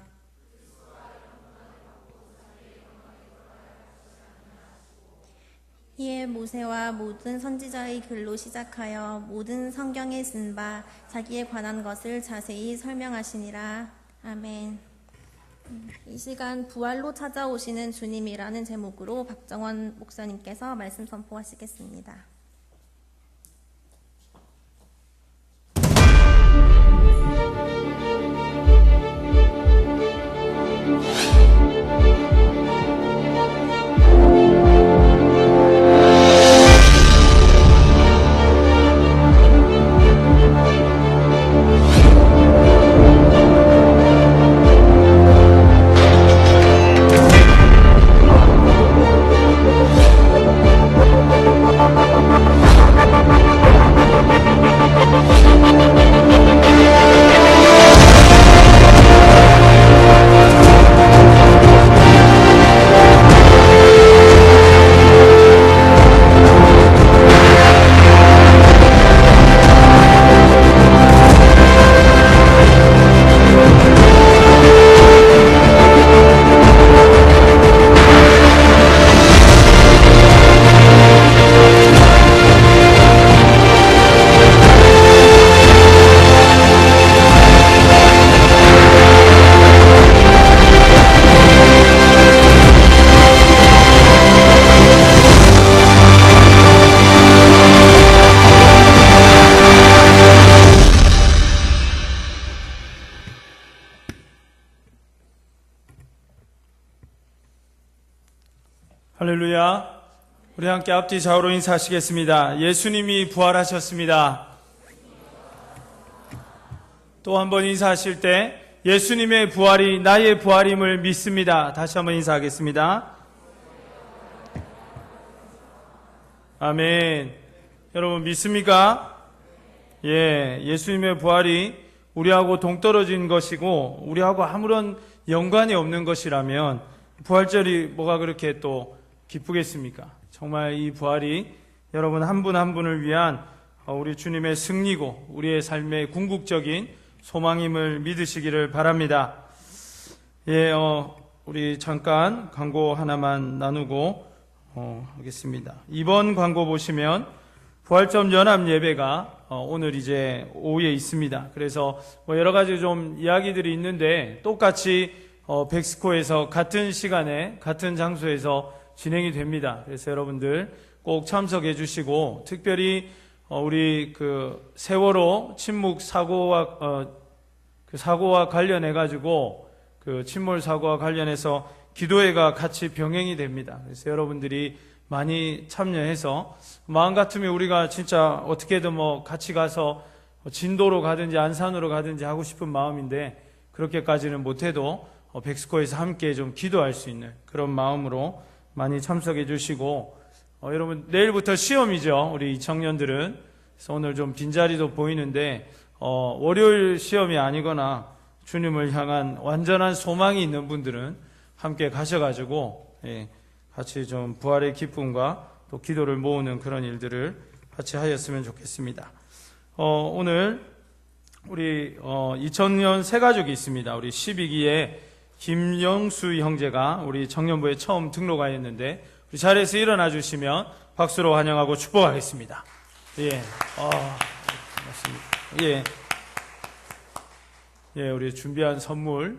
이에 모세와 모든 선지자의 글로 시작하여 모든 성경에 쓴 바 자기에 관한 것을 자세히 설명하시니라. 아멘. 이 시간 부활로 찾아오시는 주님이라는 제목으로 박정원 목사님께서 말씀 선포하시겠습니다. 할렐루야. 우리 함께 앞뒤 좌우로 인사하시겠습니다. 예수님이 부활하셨습니다. 또 한 번 인사하실 때 예수님의 부활이 나의 부활임을 믿습니다. 다시 한번 인사하겠습니다. 아멘. 여러분 믿습니까? 예, 예수님의 부활이 우리하고 동떨어진 것이고 우리하고 아무런 연관이 없는 것이라면 부활절이 뭐가 그렇게 또 기쁘겠습니까? 정말 이 부활이 여러분 한 분 한 분을 위한 우리 주님의 승리고 우리의 삶의 궁극적인 소망임을 믿으시기를 바랍니다. 예, 우리 잠깐 광고 하나만 나누고 하겠습니다. 이번 광고 보시면 부활점 연합 예배가 오늘 이제 오후에 있습니다. 그래서 뭐 여러 가지 좀 이야기들이 있는데 똑같이 백스코에서 같은 시간에 같은 장소에서 진행이 됩니다. 그래서 여러분들 꼭 참석해 주시고 특별히 우리 그 세월호 침묵 사고와 그 사고와 관련해 가지고 그 침몰 사고와 관련해서 기도회가 같이 병행이 됩니다. 그래서 여러분들이 많이 참여해서 마음 같으면 우리가 진짜 어떻게든 뭐 같이 가서 진도로 가든지 안산으로 가든지 하고 싶은 마음인데 그렇게까지는 못해도 백스코에서 함께 좀 기도할 수 있는 그런 마음으로 많이 참석해 주시고 여러분 내일부터 시험이죠. 우리 이 청년들은. 그래서 오늘 좀 빈자리도 보이는데 월요일 시험이 아니거나 주님을 향한 완전한 소망이 있는 분들은 함께 가셔가지고 같이 좀 부활의 기쁨과 또 기도를 모으는 그런 일들을 같이 하였으면 좋겠습니다. 오늘 우리 2000년 새 가족이 있습니다. 우리 12기에 김영수 형제가 우리 청년부에 처음 등록하였는데 우리 자리에서 일어나 주시면 박수로 환영하고 축복하겠습니다. 예, 고맙습니다. 예, 우리 준비한 선물,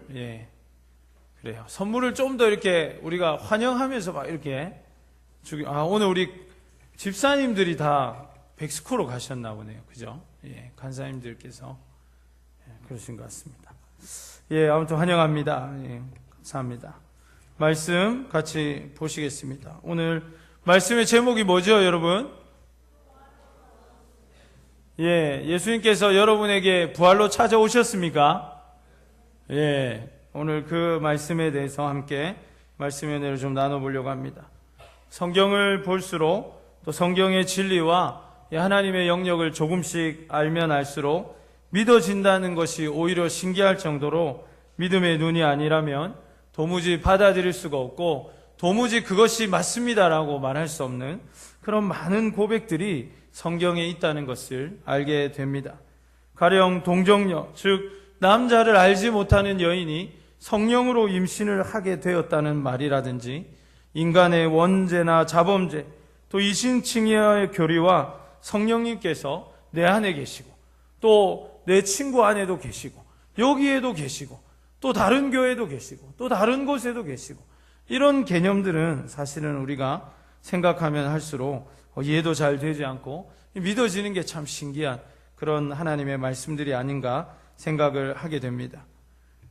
그래요. 선물을 좀 더 이렇게 우리가 환영하면서 막 이렇게 오늘 우리 집사님들이 다 백스코로 가셨나 보네요. 그죠? 예, 간사님들께서 그러신 것 같습니다. 예, 아무튼 환영합니다. 예, 감사합니다. 말씀 같이 보시겠습니다. 오늘 말씀의 제목이 뭐죠, 여러분? 예, 예수님께서 여러분에게 부활로 찾아오셨습니까? 예, 오늘 그 말씀에 대해서 함께 말씀의 은혜를 좀 나눠보려고 합니다. 성경을 볼수록 또 성경의 진리와 하나님의 영역을 조금씩 알면 알수록 믿어진다는 것이 오히려 신기할 정도로 믿음의 눈이 아니라면 도무지 받아들일 수가 없고 도무지 그것이 맞습니다라고 말할 수 없는 그런 많은 고백들이 성경에 있다는 것을 알게 됩니다. 가령 동정녀, 즉 남자를 알지 못하는 여인이 성령으로 임신을 하게 되었다는 말이라든지 인간의 원죄나 자범죄, 또 이신칭의의 교리와 성령님께서 내 안에 계시고 또 내 친구 안에도 계시고 여기에도 계시고 또 다른 교회도 계시고 또 다른 곳에도 계시고 이런 개념들은 사실은 우리가 생각하면 할수록 이해도 잘 되지 않고 믿어지는 게 참 신기한 그런 하나님의 말씀들이 아닌가 생각을 하게 됩니다.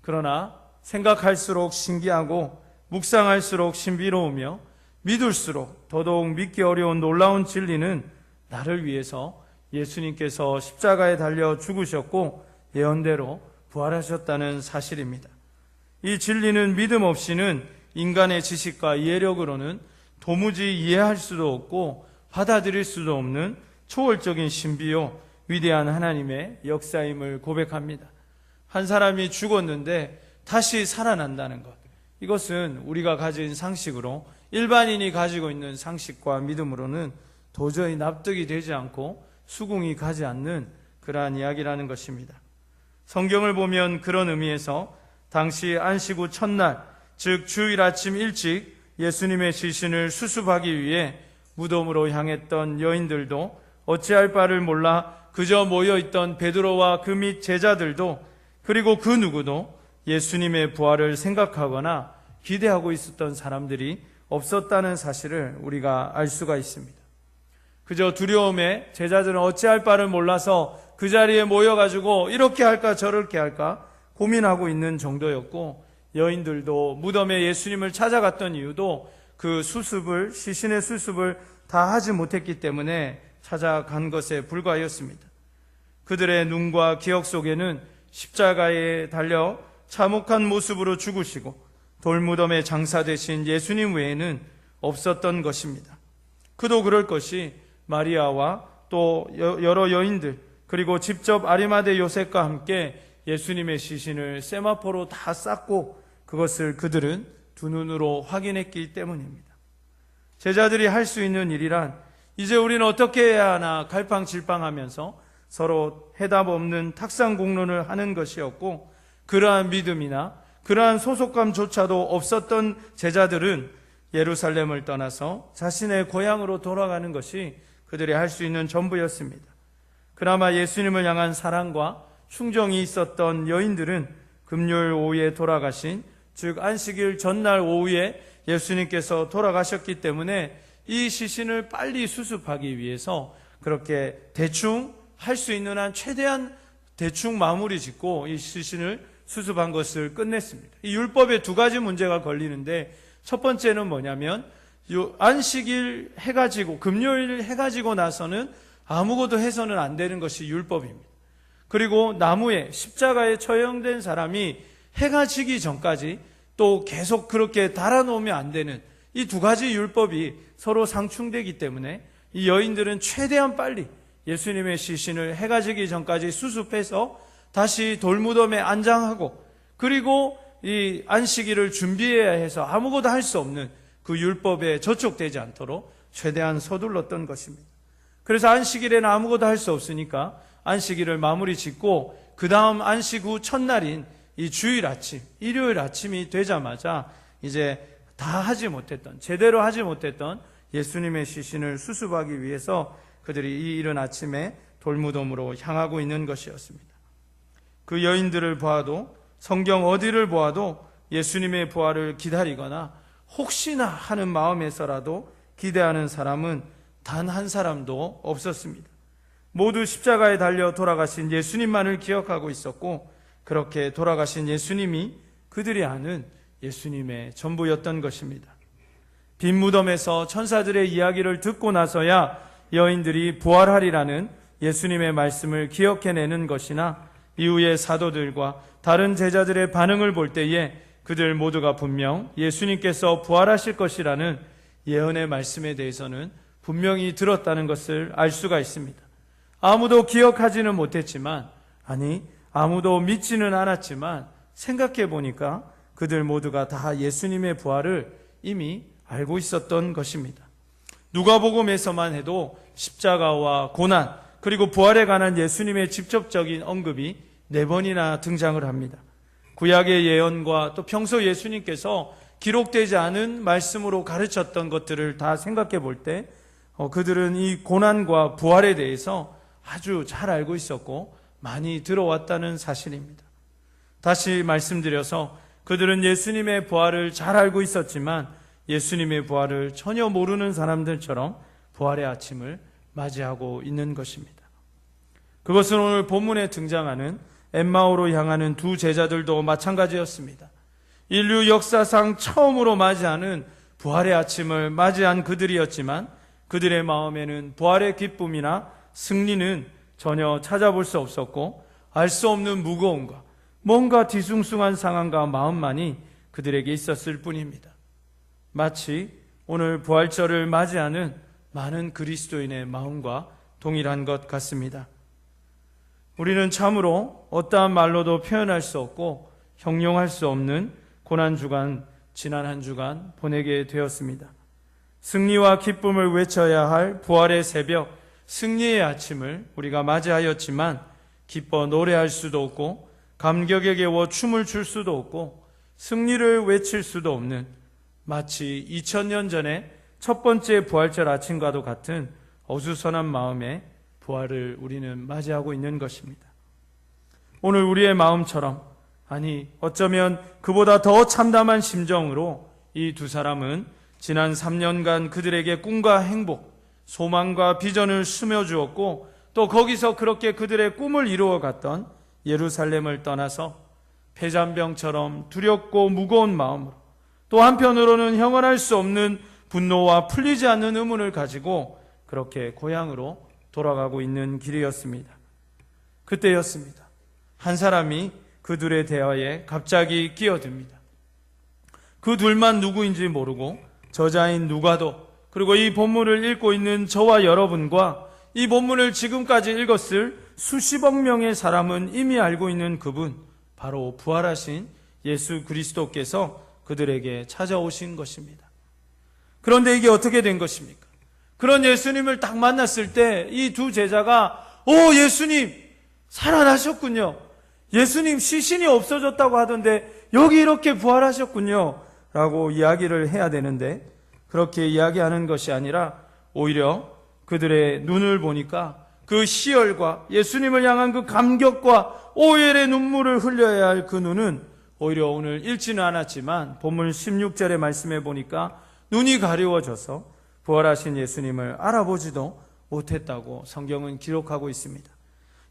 그러나 생각할수록 신기하고 묵상할수록 신비로우며 믿을수록 더더욱 믿기 어려운 놀라운 진리는 나를 위해서 예수님께서 십자가에 달려 죽으셨고 예언대로 부활하셨다는 사실입니다. 이 진리는 믿음 없이는 인간의 지식과 이해력으로는 도무지 이해할 수도 없고 받아들일 수도 없는 초월적인 신비요 위대한 하나님의 역사임을 고백합니다. 한 사람이 죽었는데 다시 살아난다는 것, 이것은 우리가 가진 상식으로 일반인이 가지고 있는 상식과 믿음으로는 도저히 납득이 되지 않고 수긍이 가지 않는 그러한 이야기라는 것입니다. 성경을 보면 그런 의미에서 당시 안식 후 첫날, 즉 주일 아침 일찍 예수님의 시신을 수습하기 위해 무덤으로 향했던 여인들도 어찌할 바를 몰라 그저 모여있던 베드로와 그 및 제자들도 그리고 그 누구도 예수님의 부활을 생각하거나 기대하고 있었던 사람들이 없었다는 사실을 우리가 알 수가 있습니다. 그저 두려움에 제자들은 어찌할 바를 몰라서 그 자리에 모여가지고 이렇게 할까 저렇게 할까 고민하고 있는 정도였고 여인들도 무덤에 예수님을 찾아갔던 이유도 그 수습을, 시신의 수습을 다 하지 못했기 때문에 찾아간 것에 불과하였습니다. 그들의 눈과 기억 속에는 십자가에 달려 참혹한 모습으로 죽으시고 돌무덤에 장사되신 예수님 외에는 없었던 것입니다. 그도 그럴 것이 마리아와 또 여러 여인들, 그리고 직접 아리마대 요셉과 함께 예수님의 시신을 세마포로 다 쌌고 그것을 그들은 두 눈으로 확인했기 때문입니다. 제자들이 할 수 있는 일이란 이제 우리는 어떻게 해야 하나 갈팡질팡하면서 서로 해답 없는 탁상공론을 하는 것이었고, 그러한 믿음이나 그러한 소속감조차도 없었던 제자들은 예루살렘을 떠나서 자신의 고향으로 돌아가는 것이 그들이 할 수 있는 전부였습니다. 그나마 예수님을 향한 사랑과 충정이 있었던 여인들은 금요일 오후에 돌아가신, 즉 안식일 전날 오후에 예수님께서 돌아가셨기 때문에 이 시신을 빨리 수습하기 위해서 그렇게 대충 할 수 있는 한 최대한 대충 마무리 짓고 이 시신을 수습한 것을 끝냈습니다. 이 율법에 두 가지 문제가 걸리는데, 첫 번째는 뭐냐면 안식일 해가 지고 금요일 해가 지고 나서는 아무것도 해서는 안 되는 것이 율법입니다. 그리고 나무에 십자가에 처형된 사람이 해가 지기 전까지 또 계속 그렇게 달아놓으면 안 되는 이 두 가지 율법이 서로 상충되기 때문에 이 여인들은 최대한 빨리 예수님의 시신을 해가 지기 전까지 수습해서 다시 돌무덤에 안장하고, 그리고 이 안식일을 준비해야 해서 아무것도 할 수 없는 그 율법에 저촉되지 않도록 최대한 서둘렀던 것입니다. 그래서 안식일에는 아무것도 할 수 없으니까 안식일을 마무리 짓고 그 다음 안식 후 첫날인 이 주일 아침, 일요일 아침이 되자마자 이제 다 하지 못했던, 제대로 하지 못했던 예수님의 시신을 수습하기 위해서 그들이 이 이른 아침에 돌무덤으로 향하고 있는 것이었습니다. 그 여인들을 보아도, 성경 어디를 보아도 예수님의 부활을 기다리거나 혹시나 하는 마음에서라도 기대하는 사람은 단 한 사람도 없었습니다. 모두 십자가에 달려 돌아가신 예수님만을 기억하고 있었고, 그렇게 돌아가신 예수님이 그들이 아는 예수님의 전부였던 것입니다. 빈 무덤에서 천사들의 이야기를 듣고 나서야 여인들이 부활하리라는 예수님의 말씀을 기억해내는 것이나, 이후의 사도들과 다른 제자들의 반응을 볼 때에 그들 모두가 분명 예수님께서 부활하실 것이라는 예언의 말씀에 대해서는 분명히 들었다는 것을 알 수가 있습니다. 아무도 기억하지는 못했지만, 아니 아무도 믿지는 않았지만 생각해 보니까 그들 모두가 다 예수님의 부활을 이미 알고 있었던 것입니다. 누가복음에서만 해도 십자가와 고난, 그리고 부활에 관한 예수님의 직접적인 언급이 4번이나 등장을 합니다. 구약의 예언과 또 평소 예수님께서 기록되지 않은 말씀으로 가르쳤던 것들을 다 생각해 볼 때 그들은 이 고난과 부활에 대해서 아주 잘 알고 있었고 많이 들어왔다는 사실입니다. 다시 말씀드려서 그들은 예수님의 부활을 잘 알고 있었지만 예수님의 부활을 전혀 모르는 사람들처럼 부활의 아침을 맞이하고 있는 것입니다. 그것은 오늘 본문에 등장하는 엠마오로 향하는 두 제자들도 마찬가지였습니다. 인류 역사상 처음으로 맞이하는 부활의 아침을 맞이한 그들이었지만 그들의 마음에는 부활의 기쁨이나 승리는 전혀 찾아볼 수 없었고, 알 수 없는 무거움과 뭔가 뒤숭숭한 상황과 마음만이 그들에게 있었을 뿐입니다. 마치 오늘 부활절을 맞이하는 많은 그리스도인의 마음과 동일한 것 같습니다. 우리는 참으로 어떠한 말로도 표현할 수 없고 형용할 수 없는 고난주간, 지난 한 주간 보내게 되었습니다. 승리와 기쁨을 외쳐야 할 부활의 새벽, 승리의 아침을 우리가 맞이하였지만 기뻐 노래할 수도 없고 감격에 겨워 춤을 출 수도 없고 승리를 외칠 수도 없는, 마치 2000년 전에 첫 번째 부활절 아침과도 같은 어수선한 마음에 부활을 우리는 맞이하고 있는 것입니다. 오늘 우리의 마음처럼, 아니 어쩌면 그보다 더 참담한 심정으로 이 두 사람은 지난 3년간 그들에게 꿈과 행복, 소망과 비전을 스며주었고 또 거기서 그렇게 그들의 꿈을 이루어갔던 예루살렘을 떠나서 폐잔병처럼 두렵고 무거운 마음으로 또 한편으로는 형언할 수 없는 분노와 풀리지 않는 의문을 가지고 그렇게 고향으로 돌아가고 있는 길이었습니다. 그때였습니다. 한 사람이 그 둘의 대화에 갑자기 끼어듭니다. 그 둘만 누구인지 모르고 저자인 누가도, 그리고 이 본문을 읽고 있는 저와 여러분과 이 본문을 지금까지 읽었을 수십억 명의 사람은 이미 알고 있는 그분, 바로 부활하신 예수 그리스도께서 그들에게 찾아오신 것입니다. 그런데 이게 어떻게 된 것입니까? 그런 예수님을 딱 만났을 때 이 두 제자가 예수님 살아나셨군요. 예수님 시신이 없어졌다고 하던데 여기 이렇게 부활하셨군요. 라고 이야기를 해야 되는데 그렇게 이야기하는 것이 아니라 오히려 그들의 눈을 보니까 그 희열과 예수님을 향한 그 감격과 오열의 눈물을 흘려야 할 그 눈은 오히려 오늘 읽지는 않았지만 본문 16절의 말씀에 보니까 눈이 가려워져서 부활하신 예수님을 알아보지도 못했다고 성경은 기록하고 있습니다.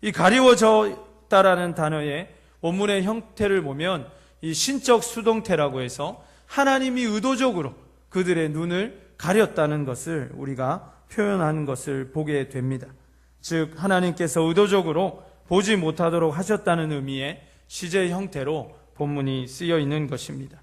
이 가리워졌다라는 단어의 원문의 형태를 보면 이 신적 수동태라고 해서 하나님이 의도적으로 그들의 눈을 가렸다는 것을 우리가 표현한 것을 보게 됩니다. 즉 하나님께서 의도적으로 보지 못하도록 하셨다는 의미의 시제 형태로 본문이 쓰여 있는 것입니다.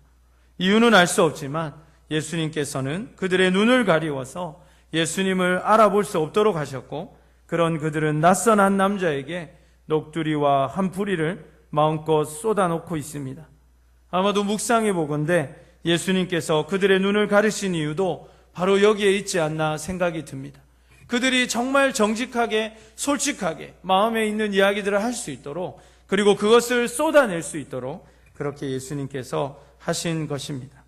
이유는 알 수 없지만 예수님께서는 그들의 눈을 가리워서 예수님을 알아볼 수 없도록 하셨고, 그런 그들은 낯선 한 남자에게 녹두리와 한 뿌리를 마음껏 쏟아놓고 있습니다. 아마도 묵상해 보건대 예수님께서 그들의 눈을 가리신 이유도 바로 여기에 있지 않나 생각이 듭니다. 그들이 정말 정직하게 솔직하게 마음에 있는 이야기들을 할 수 있도록, 그리고 그것을 쏟아낼 수 있도록 그렇게 예수님께서 하신 것입니다.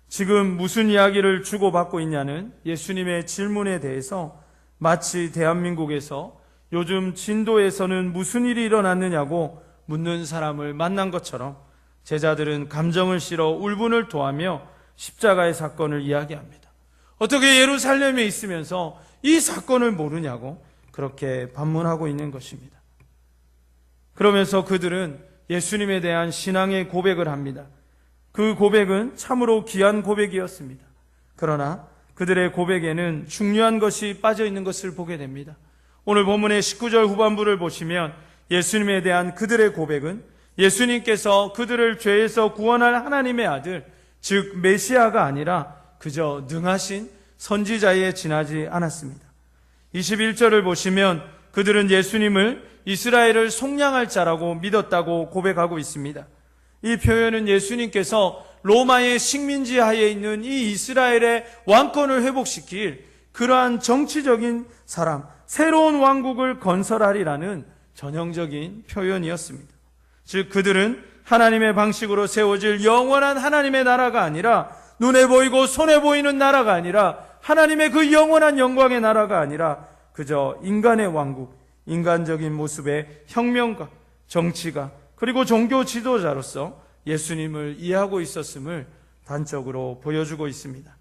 지금 무슨 이야기를 주고받고 있냐는 예수님의 질문에 대해서 마치 대한민국에서 요즘 진도에서는 무슨 일이 일어났느냐고 묻는 사람을 만난 것처럼 제자들은 감정을 실어 울분을 토하며 십자가의 사건을 이야기합니다. 어떻게 예루살렘에 있으면서 이 사건을 모르냐고 그렇게 반문하고 있는 것입니다. 그러면서 그들은 예수님에 대한 신앙의 고백을 합니다. 그 고백은 참으로 귀한 고백이었습니다. 그러나 그들의 고백에는 중요한 것이 빠져 있는 것을 보게 됩니다. 오늘 본문의 19절 후반부를 보시면 예수님에 대한 그들의 고백은 예수님께서 그들을 죄에서 구원할 하나님의 아들, 즉 메시아가 아니라 그저 능하신 선지자에 지나지 않았습니다. 21절을 보시면 그들은 예수님을 이스라엘을 속량할 자라고 믿었다고 고백하고 있습니다. 이 표현은 예수님께서 로마의 식민지 하에 있는 이 이스라엘의 왕권을 회복시킬 그러한 정치적인 사람, 새로운 왕국을 건설하리라는 전형적인 표현이었습니다. 즉 그들은 하나님의 방식으로 세워질 영원한 하나님의 나라가 아니라, 눈에 보이고 손에 보이는 나라가 아니라, 하나님의 그 영원한 영광의 나라가 아니라 그저 인간의 왕국, 인간적인 모습의 혁명가, 정치가, 그리고 종교 지도자로서 예수님을 이해하고 있었음을 단적으로 보여주고 있습니다.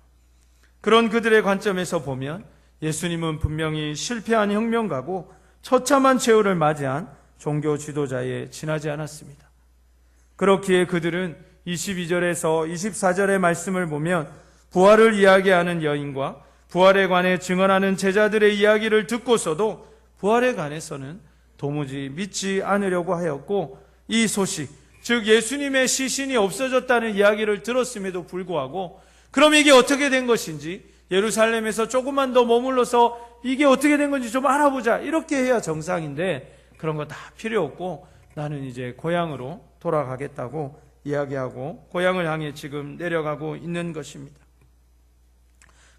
그런 그들의 관점에서 보면 예수님은 분명히 실패한 혁명가고 처참한 최후를 맞이한 종교 지도자에 지나지 않았습니다. 그렇기에 그들은 22절에서 24절의 말씀을 보면 부활을 이야기하는 여인과 부활에 관해 증언하는 제자들의 이야기를 듣고서도 부활에 관해서는 도무지 믿지 않으려고 하였고, 이 소식, 즉 예수님의 시신이 없어졌다는 이야기를 들었음에도 불구하고 그럼 이게 어떻게 된 것인지, 예루살렘에서 조금만 더 머물러서 이게 어떻게 된 건지 좀 알아보자, 이렇게 해야 정상인데 그런 거 다 필요 없고 나는 이제 고향으로 돌아가겠다고 이야기하고 고향을 향해 지금 내려가고 있는 것입니다.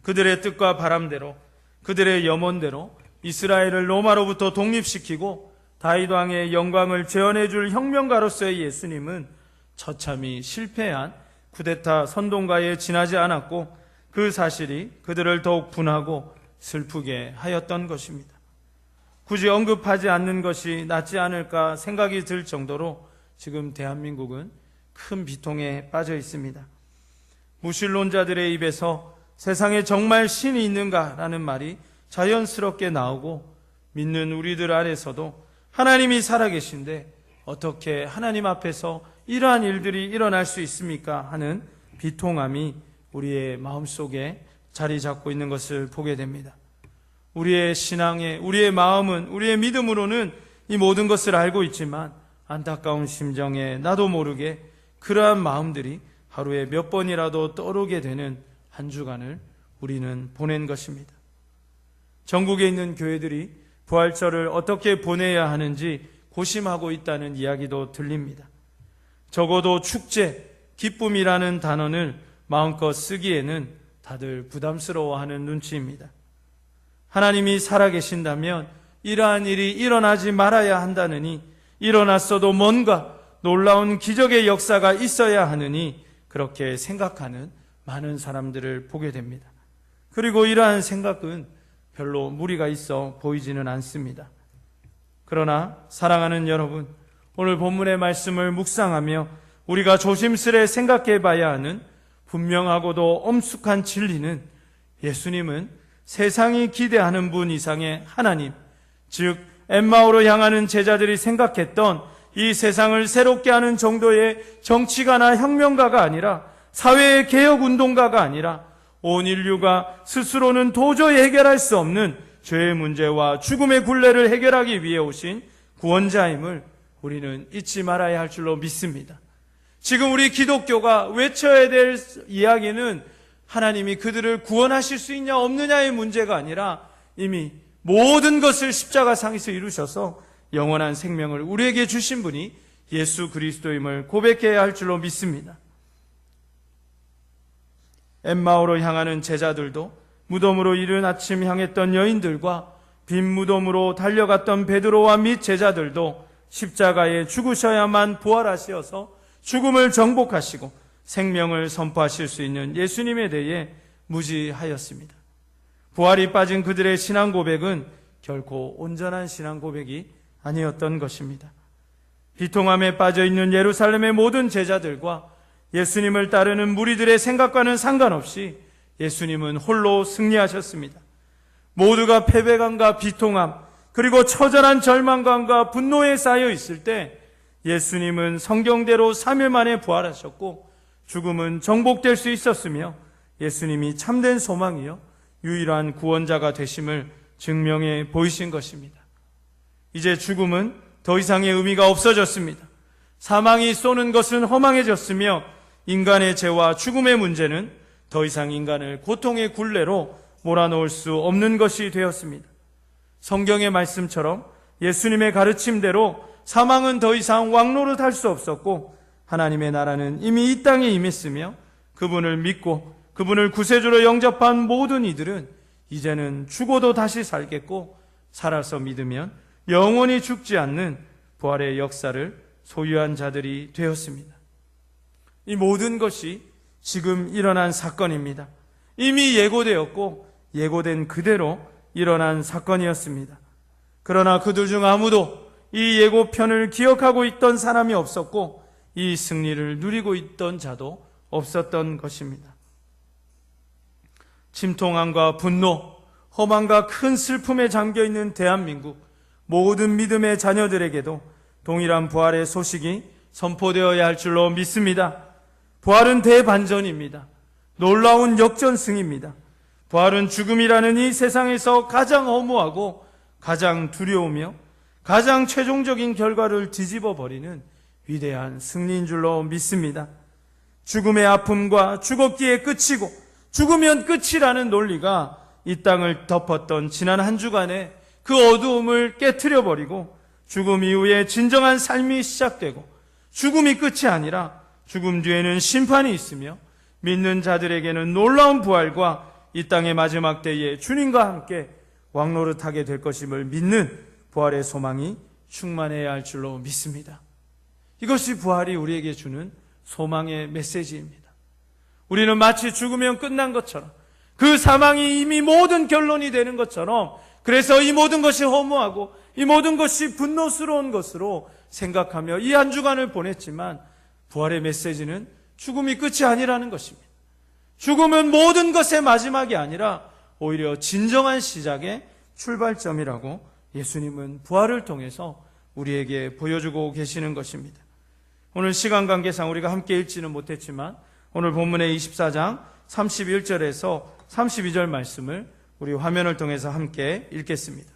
그들의 뜻과 바람대로, 그들의 염원대로 이스라엘을 로마로부터 독립시키고 다윗 왕의 영광을 재현해 줄 혁명가로서의 예수님은 처참히 실패한 쿠데타 선동가에 지나지 않았고, 그 사실이 그들을 더욱 분하고 슬프게 하였던 것입니다. 굳이 언급하지 않는 것이 낫지 않을까 생각이 들 정도로 지금 대한민국은 큰 비통에 빠져 있습니다. 무신론자들의 입에서 세상에 정말 신이 있는가라는 말이 자연스럽게 나오고, 믿는 우리들 안에서도 하나님이 살아계신데 어떻게 하나님 앞에서 이러한 일들이 일어날 수 있습니까 하는 비통함이 우리의 마음속에 자리 잡고 있는 것을 보게 됩니다. 우리의 신앙에, 우리의 마음은, 우리의 믿음으로는 이 모든 것을 알고 있지만 안타까운 심정에 나도 모르게 그러한 마음들이 하루에 몇 번이라도 떠오르게 되는 한 주간을 우리는 보낸 것입니다. 전국에 있는 교회들이 부활절을 어떻게 보내야 하는지 고심하고 있다는 이야기도 들립니다. 적어도 축제, 기쁨이라는 단어를 마음껏 쓰기에는 다들 부담스러워하는 눈치입니다. 하나님이 살아계신다면 이러한 일이 일어나지 말아야 한다느니, 일어났어도 뭔가 놀라운 기적의 역사가 있어야 하느니 그렇게 생각하는 많은 사람들을 보게 됩니다. 그리고 이러한 생각은 별로 무리가 있어 보이지는 않습니다. 그러나 사랑하는 여러분, 오늘 본문의 말씀을 묵상하며 우리가 조심스레 생각해 봐야 하는 분명하고도 엄숙한 진리는 예수님은 세상이 기대하는 분 이상의 하나님, 즉 엠마오로 향하는 제자들이 생각했던 이 세상을 새롭게 하는 정도의 정치가나 혁명가가 아니라, 사회의 개혁운동가가 아니라 온 인류가 스스로는 도저히 해결할 수 없는 죄의 문제와 죽음의 굴레를 해결하기 위해 오신 구원자임을 우리는 잊지 말아야 할 줄로 믿습니다. 지금 우리 기독교가 외쳐야 될 이야기는 하나님이 그들을 구원하실 수 있냐 없느냐의 문제가 아니라 이미 모든 것을 십자가상에서 이루셔서 영원한 생명을 우리에게 주신 분이 예수 그리스도임을 고백해야 할 줄로 믿습니다. 엠마오로 향하는 제자들도, 무덤으로 이른 아침 향했던 여인들과 빈 무덤으로 달려갔던 베드로와 및 제자들도 십자가에 죽으셔야만 부활하시어서 죽음을 정복하시고 생명을 선포하실 수 있는 예수님에 대해 무지하였습니다. 부활이 빠진 그들의 신앙 고백은 결코 온전한 신앙 고백이 아니었던 것입니다. 비통함에 빠져 있는 예루살렘의 모든 제자들과 예수님을 따르는 무리들의 생각과는 상관없이 예수님은 홀로 승리하셨습니다. 모두가 패배감과 비통함, 그리고 처절한 절망감과 분노에 쌓여 있을 때 예수님은 성경대로 3일 만에 부활하셨고 죽음은 정복될 수 있었으며 예수님이 참된 소망이요 유일한 구원자가 되심을 증명해 보이신 것입니다. 이제 죽음은 더 이상의 의미가 없어졌습니다. 사망이 쏘는 것은 허망해졌으며 인간의 죄와 죽음의 문제는 더 이상 인간을 고통의 굴레로 몰아넣을 수 없는 것이 되었습니다. 성경의 말씀처럼 예수님의 가르침대로 사망은 더 이상 왕노릇 할 수 없었고 하나님의 나라는 이미 이 땅에 임했으며 그분을 믿고 그분을 구세주로 영접한 모든 이들은 이제는 죽어도 다시 살겠고 살아서 믿으면 영원히 죽지 않는 부활의 역사를 소유한 자들이 되었습니다. 이 모든 것이 지금 일어난 사건입니다. 이미 예고되었고 예고된 그대로 일어난 사건이었습니다. 그러나 그들 중 아무도 이 예고편을 기억하고 있던 사람이 없었고 이 승리를 누리고 있던 자도 없었던 것입니다. 침통함과 분노, 허망과 큰 슬픔에 잠겨있는 대한민국 모든 믿음의 자녀들에게도 동일한 부활의 소식이 선포되어야 할 줄로 믿습니다. 부활은 대반전입니다. 놀라운 역전승입니다. 부활은 죽음이라는 이 세상에서 가장 허무하고 가장 두려우며 가장 최종적인 결과를 뒤집어 버리는 위대한 승리인 줄로 믿습니다. 죽음의 아픔과 죽었기에 끝이고 죽으면 끝이라는 논리가 이 땅을 덮었던 지난 한 주간의 그 어두움을 깨트려 버리고 죽음 이후에 진정한 삶이 시작되고 죽음이 끝이 아니라 죽음 뒤에는 심판이 있으며 믿는 자들에게는 놀라운 부활과 이 땅의 마지막 때에 주님과 함께 왕노릇하게 될 것임을 믿는 부활의 소망이 충만해야 할 줄로 믿습니다. 이것이 부활이 우리에게 주는 소망의 메시지입니다. 우리는 마치 죽으면 끝난 것처럼 그 사망이 이미 모든 결론이 되는 것처럼 그래서 이 모든 것이 허무하고 이 모든 것이 분노스러운 것으로 생각하며 이 한 주간을 보냈지만 부활의 메시지는 죽음이 끝이 아니라는 것입니다. 죽음은 모든 것의 마지막이 아니라 오히려 진정한 시작의 출발점이라고 예수님은 부활을 통해서 우리에게 보여주고 계시는 것입니다. 오늘 시간 관계상 우리가 함께 읽지는 못했지만 오늘 본문의 24장 31절에서 32절 말씀을 우리 화면을 통해서 함께 읽겠습니다.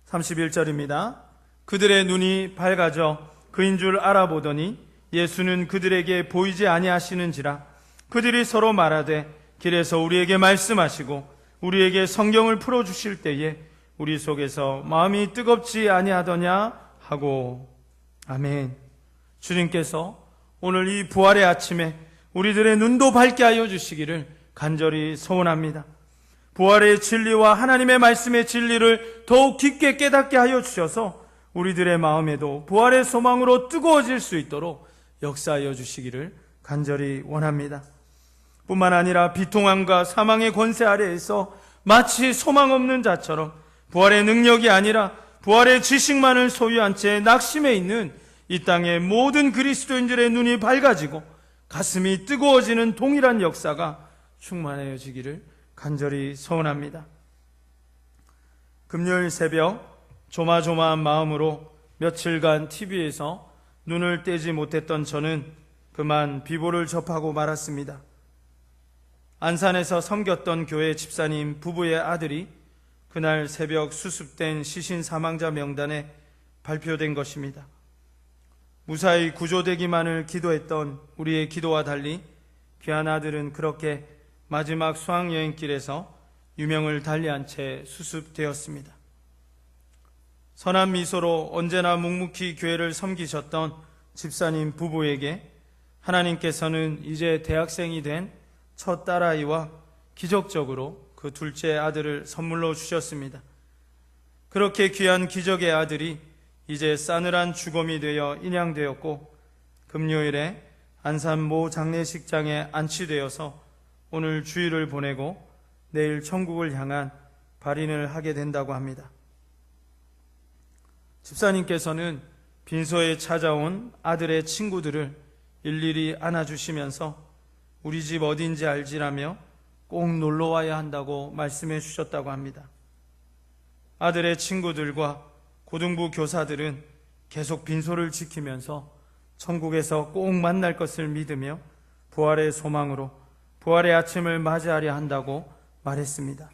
31절입니다. 그들의 눈이 밝아져 그인 줄 알아보더니 예수는 그들에게 보이지 아니하시는지라. 그들이 서로 말하되 길에서 우리에게 말씀하시고 우리에게 성경을 풀어주실 때에 우리 속에서 마음이 뜨겁지 아니하더냐 하고. 아멘. 주님께서 오늘 이 부활의 아침에 우리들의 눈도 밝게 하여 주시기를 간절히 소원합니다. 부활의 진리와 하나님의 말씀의 진리를 더욱 깊게 깨닫게 하여 주셔서 우리들의 마음에도 부활의 소망으로 뜨거워질 수 있도록 역사하여 주시기를 간절히 원합니다. 뿐만 아니라 비통함과 사망의 권세 아래에서 마치 소망 없는 자처럼 부활의 능력이 아니라 부활의 지식만을 소유한 채 낙심해 있는 이 땅의 모든 그리스도인들의 눈이 밝아지고 가슴이 뜨거워지는 동일한 역사가 충만해지기를 간절히 소원합니다. 금요일 새벽 조마조마한 마음으로 며칠간 TV에서 눈을 떼지 못했던 저는 그만 비보를 접하고 말았습니다. 안산에서 섬겼던 교회 집사님 부부의 아들이 그날 새벽 수습된 시신 사망자 명단에 발표된 것입니다. 무사히 구조되기만을 기도했던 우리의 기도와 달리 귀한 아들은 그렇게 마지막 수학여행길에서 유명을 달리한 채 수습되었습니다. 선한 미소로 언제나 묵묵히 교회를 섬기셨던 집사님 부부에게 하나님께서는 이제 대학생이 된 첫 딸아이와 기적적으로 그 둘째 아들을 선물로 주셨습니다. 그렇게 귀한 기적의 아들이 이제 싸늘한 죽음이 되어 인양되었고 금요일에 안산 모 장례식장에 안치되어서 오늘 주일을 보내고 내일 천국을 향한 발인을 하게 된다고 합니다. 집사님께서는 빈소에 찾아온 아들의 친구들을 일일이 안아주시면서 우리 집 어딘지 알지라며 꼭 놀러와야 한다고 말씀해 주셨다고 합니다. 아들의 친구들과 고등부 교사들은 계속 빈소를 지키면서 천국에서 꼭 만날 것을 믿으며 부활의 소망으로 부활의 아침을 맞이하려 한다고 말했습니다.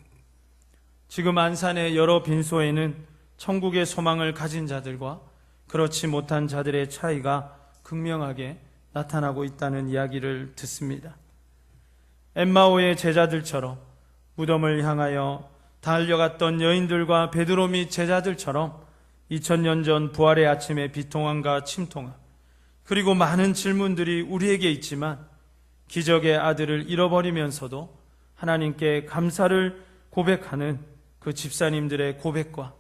지금 안산의 여러 빈소에는 천국의 소망을 가진 자들과 그렇지 못한 자들의 차이가 극명하게 나타나고 있다는 이야기를 듣습니다. 엠마오의 제자들처럼 무덤을 향하여 달려갔던 여인들과 베드로 및 제자들처럼 2000년 전 부활의 아침의 비통함과 침통함 그리고 많은 질문들이 우리에게 있지만 기적의 아들을 잃어버리면서도 하나님께 감사를 고백하는 그 집사님들의 고백과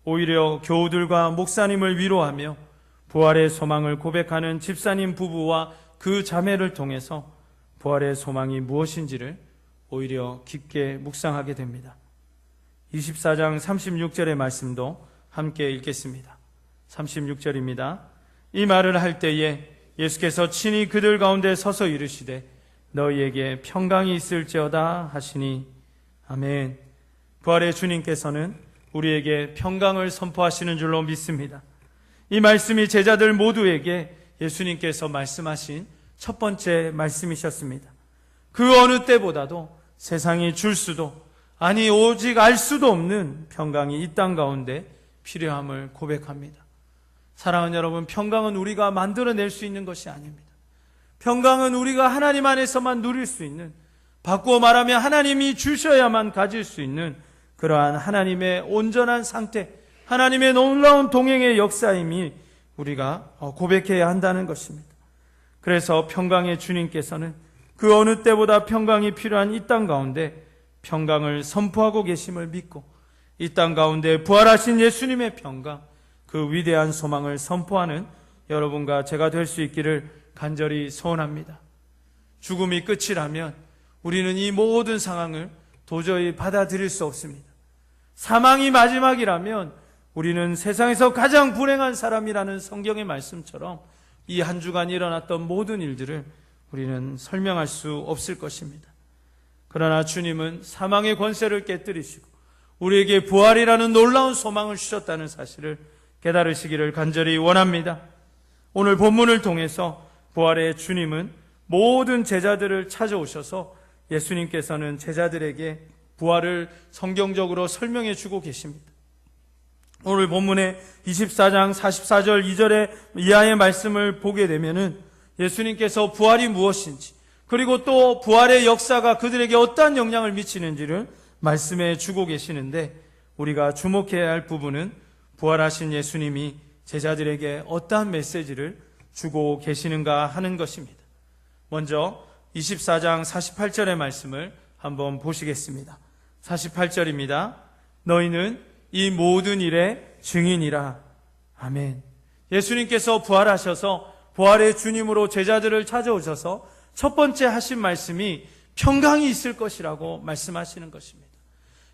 오히려 교우들과 목사님을 위로하며 부활의 소망을 고백하는 집사님 부부와 그 자매를 통해서 부활의 소망이 무엇인지를 오히려 깊게 묵상하게 됩니다. 24장 36절의 말씀도 함께 읽겠습니다. 36절입니다. 이 말을 할 때에 예수께서 친히 그들 가운데 서서 이르시되 너희에게 평강이 있을지어다 하시니. 아멘. 부활의 주님께서는 우리에게 평강을 선포하시는 줄로 믿습니다. 이 말씀이 제자들 모두에게 예수님께서 말씀하신 첫 번째 말씀이셨습니다. 그 어느 때보다도 세상이 줄 수도 아니 오직 알 수도 없는 평강이 이 땅 가운데 필요함을 고백합니다. 사랑하는 여러분, 평강은 우리가 만들어낼 수 있는 것이 아닙니다. 평강은 우리가 하나님 안에서만 누릴 수 있는, 바꾸어 말하면 하나님이 주셔야만 가질 수 있는 그러한 하나님의 온전한 상태, 하나님의 놀라운 동행의 역사임이 우리가 고백해야 한다는 것입니다. 그래서 평강의 주님께서는 그 어느 때보다 평강이 필요한 이 땅 가운데 평강을 선포하고 계심을 믿고 이 땅 가운데 부활하신 예수님의 평강, 그 위대한 소망을 선포하는 여러분과 제가 될 수 있기를 간절히 소원합니다. 죽음이 끝이라면 우리는 이 모든 상황을 도저히 받아들일 수 없습니다. 사망이 마지막이라면 우리는 세상에서 가장 불행한 사람이라는 성경의 말씀처럼 이 한 주간 일어났던 모든 일들을 우리는 설명할 수 없을 것입니다. 그러나 주님은 사망의 권세를 깨뜨리시고 우리에게 부활이라는 놀라운 소망을 주셨다는 사실을 깨달으시기를 간절히 원합니다. 오늘 본문을 통해서 부활의 주님은 모든 제자들을 찾아오셔서 예수님께서는 제자들에게 부활을 성경적으로 설명해 주고 계십니다. 오늘 본문의 24장 44절 2절의 이하의 말씀을 보게 되면은 예수님께서 부활이 무엇인지, 그리고 또 부활의 역사가 그들에게 어떠한 영향을 미치는지를 말씀해 주고 계시는데, 우리가 주목해야 할 부분은 부활하신 예수님이 제자들에게 어떠한 메시지를 주고 계시는가 하는 것입니다. 먼저 24장 48절의 말씀을 한번 보시겠습니다. 48절입니다. 너희는 이 모든 일의 증인이라. 아멘. 예수님께서 부활하셔서 부활의 주님으로 제자들을 찾아오셔서 첫 번째 하신 말씀이 평강이 있을 것이라고 말씀하시는 것입니다.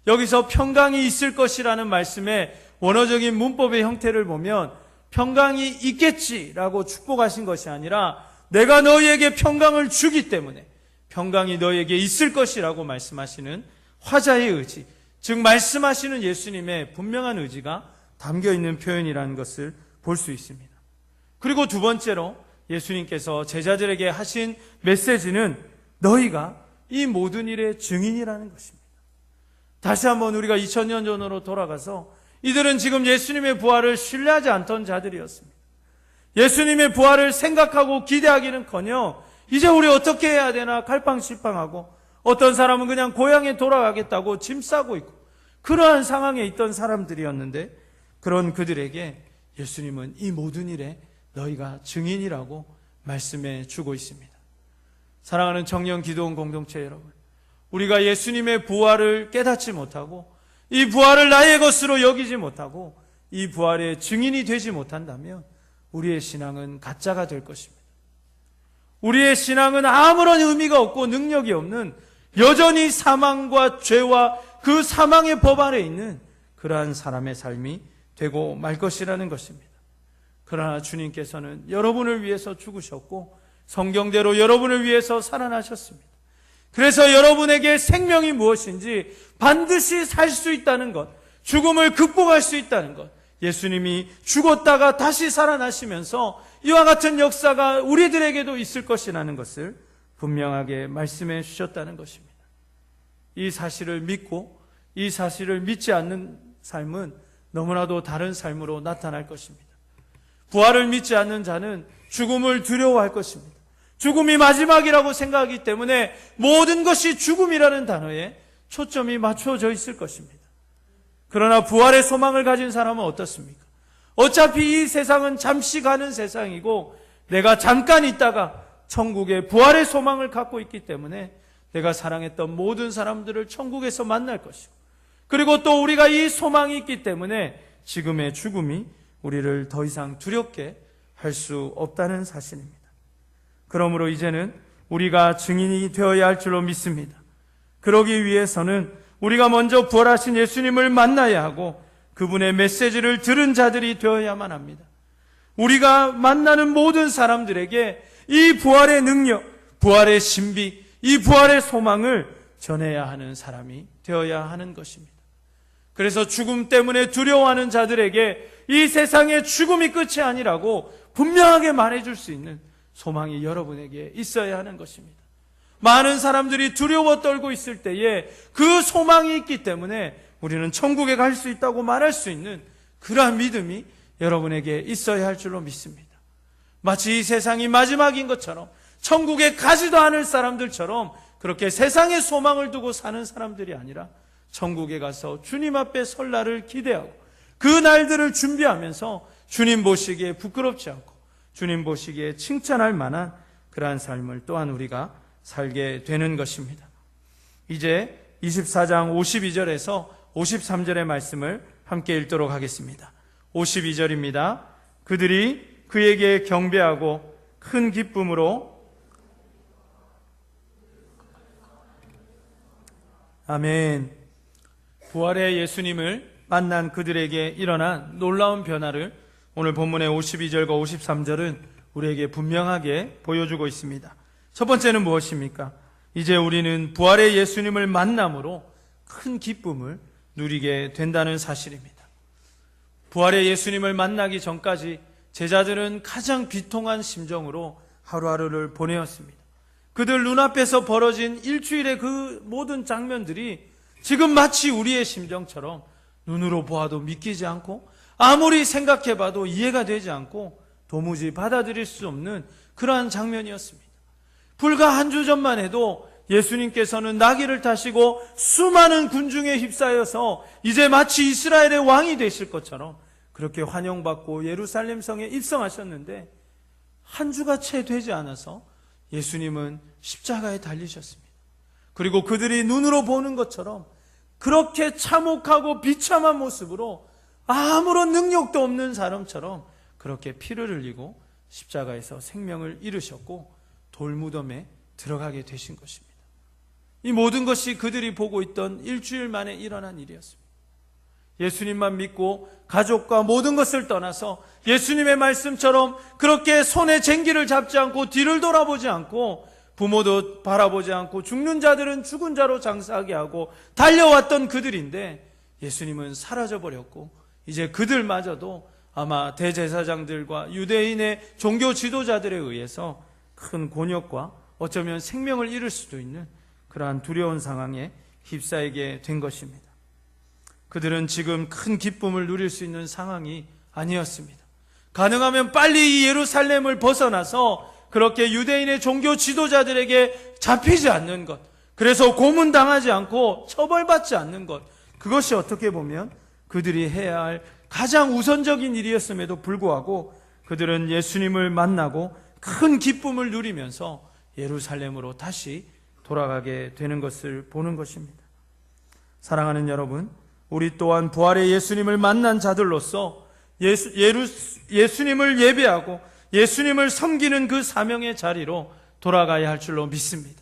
여기서 평강이 있을 것이라는 말씀의 원어적인 문법의 형태를 보면 평강이 있겠지라고 축복하신 것이 아니라 내가 너희에게 평강을 주기 때문에 평강이 너희에게 있을 것이라고 말씀하시는 화자의 의지, 즉 말씀하시는 예수님의 분명한 의지가 담겨있는 표현이라는 것을 볼 수 있습니다. 그리고 두 번째로 예수님께서 제자들에게 하신 메시지는 너희가 이 모든 일의 증인이라는 것입니다. 다시 한번 우리가 2000년 전으로 돌아가서 이들은 지금 예수님의 부활을 신뢰하지 않던 자들이었습니다. 예수님의 부활을 생각하고 기대하기는커녕 이제 우리 어떻게 해야 되나 갈팡질팡하고, 어떤 사람은 그냥 고향에 돌아가겠다고 짐 싸고 있고, 그러한 상황에 있던 사람들이었는데, 그런 그들에게 예수님은 이 모든 일에 너희가 증인이라고 말씀해 주고 있습니다. 사랑하는 청년 기도원 공동체 여러분, 우리가 예수님의 부활을 깨닫지 못하고 이 부활을 나의 것으로 여기지 못하고 이 부활의 증인이 되지 못한다면 우리의 신앙은 가짜가 될 것입니다. 우리의 신앙은 아무런 의미가 없고 능력이 없는, 여전히 사망과 죄와 그 사망의 법 아래 있는 그러한 사람의 삶이 되고 말 것이라는 것입니다. 그러나 주님께서는 여러분을 위해서 죽으셨고 성경대로 여러분을 위해서 살아나셨습니다. 그래서 여러분에게 생명이 무엇인지, 반드시 살 수 있다는 것, 죽음을 극복할 수 있다는 것, 예수님이 죽었다가 다시 살아나시면서 이와 같은 역사가 우리들에게도 있을 것이라는 것을 분명하게 말씀해 주셨다는 것입니다. 이 사실을 믿고 이 사실을 믿지 않는 삶은 너무나도 다른 삶으로 나타날 것입니다. 부활을 믿지 않는 자는 죽음을 두려워할 것입니다. 죽음이 마지막이라고 생각하기 때문에 모든 것이 죽음이라는 단어에 초점이 맞춰져 있을 것입니다. 그러나 부활의 소망을 가진 사람은 어떻습니까? 어차피 이 세상은 잠시 가는 세상이고 내가 잠깐 있다가 천국에 부활의 소망을 갖고 있기 때문에 내가 사랑했던 모든 사람들을 천국에서 만날 것이고, 그리고 또 우리가 이 소망이 있기 때문에 지금의 죽음이 우리를 더 이상 두렵게 할 수 없다는 사실입니다. 그러므로 이제는 우리가 증인이 되어야 할 줄로 믿습니다. 그러기 위해서는 우리가 먼저 부활하신 예수님을 만나야 하고 그분의 메시지를 들은 자들이 되어야만 합니다. 우리가 만나는 모든 사람들에게 이 부활의 능력, 부활의 신비, 이 부활의 소망을 전해야 하는 사람이 되어야 하는 것입니다. 그래서 죽음 때문에 두려워하는 자들에게 이 세상의 죽음이 끝이 아니라고 분명하게 말해줄 수 있는 소망이 여러분에게 있어야 하는 것입니다. 많은 사람들이 두려워 떨고 있을 때에 그 소망이 있기 때문에 우리는 천국에 갈 수 있다고 말할 수 있는 그러한 믿음이 여러분에게 있어야 할 줄로 믿습니다. 마치 이 세상이 마지막인 것처럼, 천국에 가지도 않을 사람들처럼 그렇게 세상의 소망을 두고 사는 사람들이 아니라 천국에 가서 주님 앞에 설 날을 기대하고 그 날들을 준비하면서 주님 보시기에 부끄럽지 않고 주님 보시기에 칭찬할 만한 그러한 삶을 또한 우리가 살게 되는 것입니다. 이제 24장 52절에서 53절의 말씀을 함께 읽도록 하겠습니다. 52절입니다. 그들이 그에게 경배하고 큰 기쁨으로, 아멘. 부활의 예수님을 만난 그들에게 일어난 놀라운 변화를 오늘 본문의 52절과 53절은 우리에게 분명하게 보여주고 있습니다. 첫 번째는 무엇입니까? 이제 우리는 부활의 예수님을 만남으로 큰 기쁨을 누리게 된다는 사실입니다. 부활의 예수님을 만나기 전까지 제자들은 가장 비통한 심정으로 하루하루를 보내었습니다. 그들 눈앞에서 벌어진 일주일의 그 모든 장면들이 지금 마치 우리의 심정처럼 눈으로 보아도 믿기지 않고 아무리 생각해봐도 이해가 되지 않고 도무지 받아들일 수 없는 그러한 장면이었습니다. 불과 한 주 전만 해도 예수님께서는 나귀를 타시고 수많은 군중에 휩싸여서 이제 마치 이스라엘의 왕이 되실 것처럼 그렇게 환영받고 예루살렘 성에 입성하셨는데 한 주가 채 되지 않아서 예수님은 십자가에 달리셨습니다. 그리고 그들이 눈으로 보는 것처럼 그렇게 참혹하고 비참한 모습으로 아무런 능력도 없는 사람처럼 그렇게 피를 흘리고 십자가에서 생명을 잃으셨고 돌무덤에 들어가게 되신 것입니다. 이 모든 것이 그들이 보고 있던 일주일 만에 일어난 일이었습니다. 예수님만 믿고 가족과 모든 것을 떠나서 예수님의 말씀처럼 그렇게 손에 쟁기를 잡지 않고 뒤를 돌아보지 않고 부모도 바라보지 않고 죽는 자들은 죽은 자로 장사하게 하고 달려왔던 그들인데 예수님은 사라져버렸고 이제 그들마저도 아마 대제사장들과 유대인의 종교 지도자들에 의해서 큰 곤욕과 어쩌면 생명을 잃을 수도 있는 그러한 두려운 상황에 휩싸이게 된 것입니다. 그들은 지금 큰 기쁨을 누릴 수 있는 상황이 아니었습니다. 가능하면 빨리 이 예루살렘을 벗어나서 그렇게 유대인의 종교 지도자들에게 잡히지 않는 것, 그래서 고문당하지 않고 처벌받지 않는 것, 그것이 어떻게 보면 그들이 해야 할 가장 우선적인 일이었음에도 불구하고 그들은 예수님을 만나고 큰 기쁨을 누리면서 예루살렘으로 다시 돌아가게 되는 것을 보는 것입니다. 사랑하는 여러분, 우리 또한 부활의 예수님을 만난 자들로서 예수님을 예배하고 예수님을 섬기는 그 사명의 자리로 돌아가야 할 줄로 믿습니다.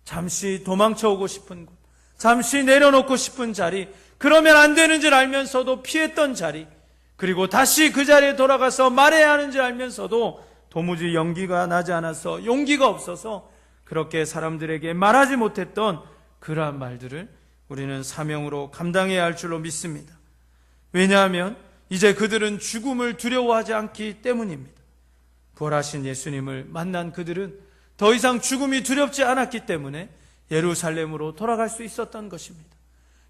잠시 도망쳐 오고 싶은 곳, 잠시 내려놓고 싶은 자리, 그러면 안 되는 줄 알면서도 피했던 자리, 그리고 다시 그 자리에 돌아가서 말해야 하는 줄 알면서도 도무지 용기가 나지 않아서 용기가 없어서 그렇게 사람들에게 말하지 못했던 그러한 말들을 우리는 사명으로 감당해야 할 줄로 믿습니다. 왜냐하면 이제 그들은 죽음을 두려워하지 않기 때문입니다. 부활하신 예수님을 만난 그들은 더 이상 죽음이 두렵지 않았기 때문에 예루살렘으로 돌아갈 수 있었던 것입니다.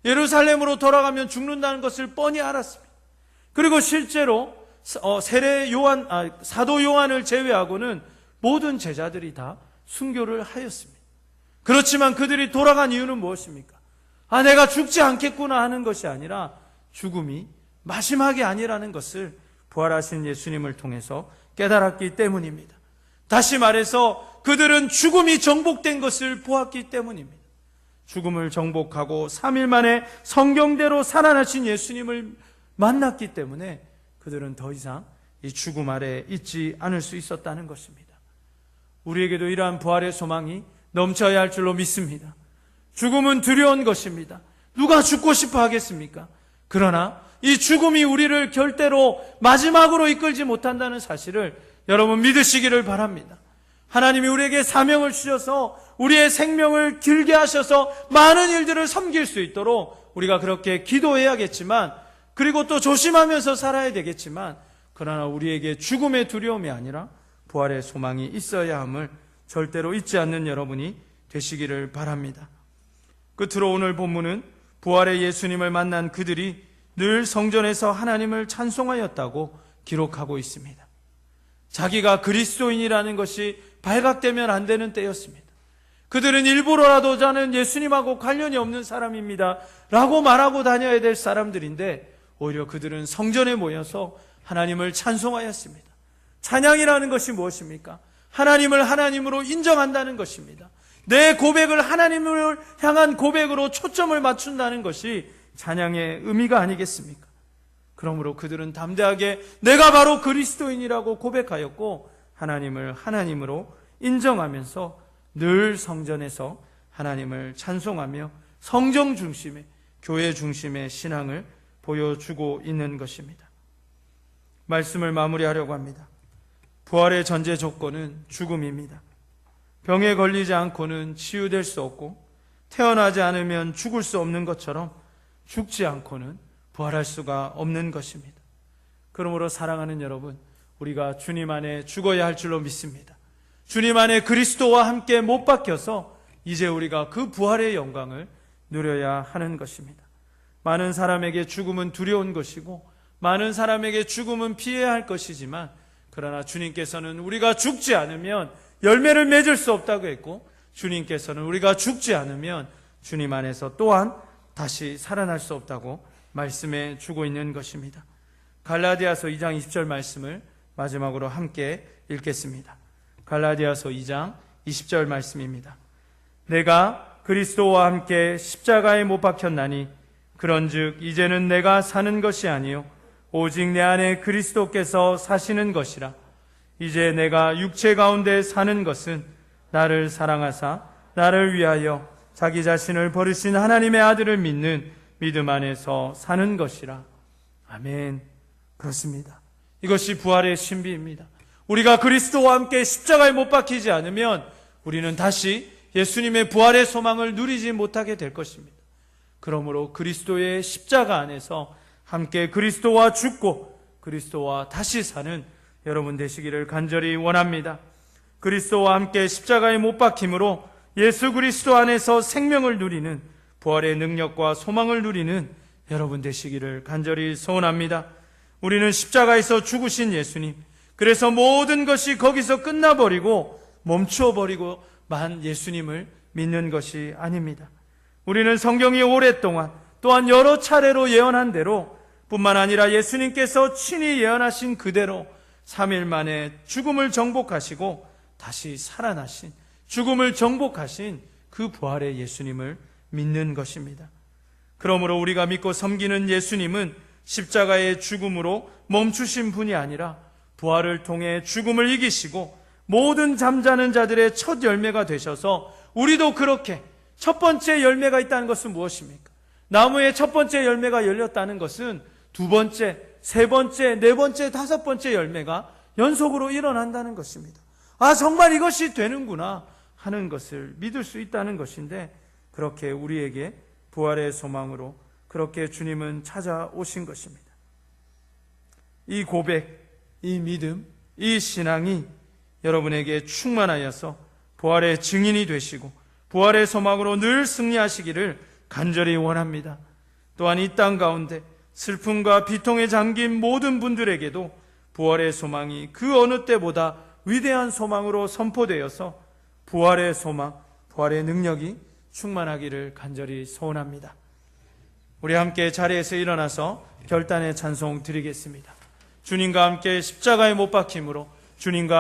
예루살렘으로 돌아가면 죽는다는 것을 뻔히 알았습니다. 그리고 실제로 사도 요한을 제외하고는 모든 제자들이 다 순교를 하였습니다. 그렇지만 그들이 돌아간 이유는 무엇입니까? 내가 죽지 않겠구나 하는 것이 아니라 죽음이 마지막이 아니라는 것을 부활하신 예수님을 통해서 깨달았기 때문입니다. 다시 말해서 그들은 죽음이 정복된 것을 보았기 때문입니다. 죽음을 정복하고 3일 만에 성경대로 살아나신 예수님을 만났기 때문에 그들은 더 이상 이 죽음 아래 있지 않을 수 있었다는 것입니다. 우리에게도 이러한 부활의 소망이 넘쳐야 할 줄로 믿습니다. 죽음은 두려운 것입니다. 누가 죽고 싶어 하겠습니까? 그러나 이 죽음이 우리를 절대로 마지막으로 이끌지 못한다는 사실을 여러분 믿으시기를 바랍니다. 하나님이 우리에게 사명을 주셔서 우리의 생명을 길게 하셔서 많은 일들을 섬길 수 있도록 우리가 그렇게 기도해야겠지만, 그리고 또 조심하면서 살아야 되겠지만, 그러나 우리에게 죽음의 두려움이 아니라 부활의 소망이 있어야 함을 절대로 잊지 않는 여러분이 되시기를 바랍니다. 끝으로 오늘 본문은 부활의 예수님을 만난 그들이 늘 성전에서 하나님을 찬송하였다고 기록하고 있습니다. 자기가 그리스도인이라는 것이 발각되면 안 되는 때였습니다. 그들은 일부러라도 저는 예수님하고 관련이 없는 사람입니다 라고 말하고 다녀야 될 사람들인데 오히려 그들은 성전에 모여서 하나님을 찬송하였습니다. 찬양이라는 것이 무엇입니까? 하나님을 하나님으로 인정한다는 것입니다. 내 고백을 하나님을 향한 고백으로 초점을 맞춘다는 것이 찬양의 의미가 아니겠습니까? 그러므로 그들은 담대하게 내가 바로 그리스도인이라고 고백하였고 하나님을 하나님으로 인정하면서 늘 성전에서 하나님을 찬송하며 성정 중심의, 교회 중심의 신앙을 보여주고 있는 것입니다. 말씀을 마무리하려고 합니다. 부활의 전제 조건은 죽음입니다. 병에 걸리지 않고는 치유될 수 없고 태어나지 않으면 죽을 수 없는 것처럼 죽지 않고는 부활할 수가 없는 것입니다. 그러므로 사랑하는 여러분, 우리가 주님 안에 죽어야 할 줄로 믿습니다. 주님 안에 그리스도와 함께 못 박혀서 이제 우리가 그 부활의 영광을 누려야 하는 것입니다. 많은 사람에게 죽음은 두려운 것이고 많은 사람에게 죽음은 피해야 할 것이지만 그러나 주님께서는 우리가 죽지 않으면 열매를 맺을 수 없다고 했고 주님께서는 우리가 죽지 않으면 주님 안에서 또한 다시 살아날 수 없다고 말씀해 주고 있는 것입니다. 갈라디아서 2장 20절 말씀을 마지막으로 함께 읽겠습니다. 갈라디아서 2장 20절 말씀입니다. 내가 그리스도와 함께 십자가에 못 박혔나니 그런즉 이제는 내가 사는 것이 아니요 오직 내 안에 그리스도께서 사시는 것이라. 이제 내가 육체 가운데 사는 것은 나를 사랑하사 나를 위하여 자기 자신을 버리신 하나님의 아들을 믿는 믿음 안에서 사는 것이라. 아멘. 그렇습니다. 이것이 부활의 신비입니다. 우리가 그리스도와 함께 십자가에 못 박히지 않으면 우리는 다시 예수님의 부활의 소망을 누리지 못하게 될 것입니다. 그러므로 그리스도의 십자가 안에서 함께 그리스도와 죽고 그리스도와 다시 사는 여러분 되시기를 간절히 원합니다. 그리스도와 함께 십자가에 못 박힘으로 예수 그리스도 안에서 생명을 누리는 부활의 능력과 소망을 누리는 여러분 되시기를 간절히 소원합니다. 우리는 십자가에서 죽으신 예수님, 그래서 모든 것이 거기서 끝나버리고 멈춰버리고만 예수님을 믿는 것이 아닙니다. 우리는 성경이 오랫동안 또한 여러 차례로 예언한 대로 뿐만 아니라 예수님께서 친히 예언하신 그대로 3일 만에 죽음을 정복하시고 다시 살아나신, 죽음을 정복하신 그 부활의 예수님을 믿는 것입니다. 그러므로 우리가 믿고 섬기는 예수님은 십자가의 죽음으로 멈추신 분이 아니라 부활을 통해 죽음을 이기시고 모든 잠자는 자들의 첫 열매가 되셔서 우리도 그렇게 첫 번째 열매가 있다는 것은 무엇입니까? 나무의 첫 번째 열매가 열렸다는 것은 두 번째, 세 번째, 네 번째, 다섯 번째 열매가 연속으로 일어난다는 것입니다. 아, 정말 이것이 되는구나 하는 것을 믿을 수 있다는 것인데, 그렇게 우리에게 부활의 소망으로 그렇게 주님은 찾아오신 것입니다. 이 고백, 이 믿음, 이 신앙이 여러분에게 충만하여서 부활의 증인이 되시고 부활의 소망으로 늘 승리하시기를 간절히 원합니다. 또한 이 땅 가운데 슬픔과 비통에 잠긴 모든 분들에게도 부활의 소망이 그 어느 때보다 위대한 소망으로 선포되어서 부활의 소망, 부활의 능력이 충만하기를 간절히 소원합니다. 우리 함께 자리에서 일어나서 결단의 찬송 드리겠습니다. 주님과 함께 십자가에 못 박힘으로 주님과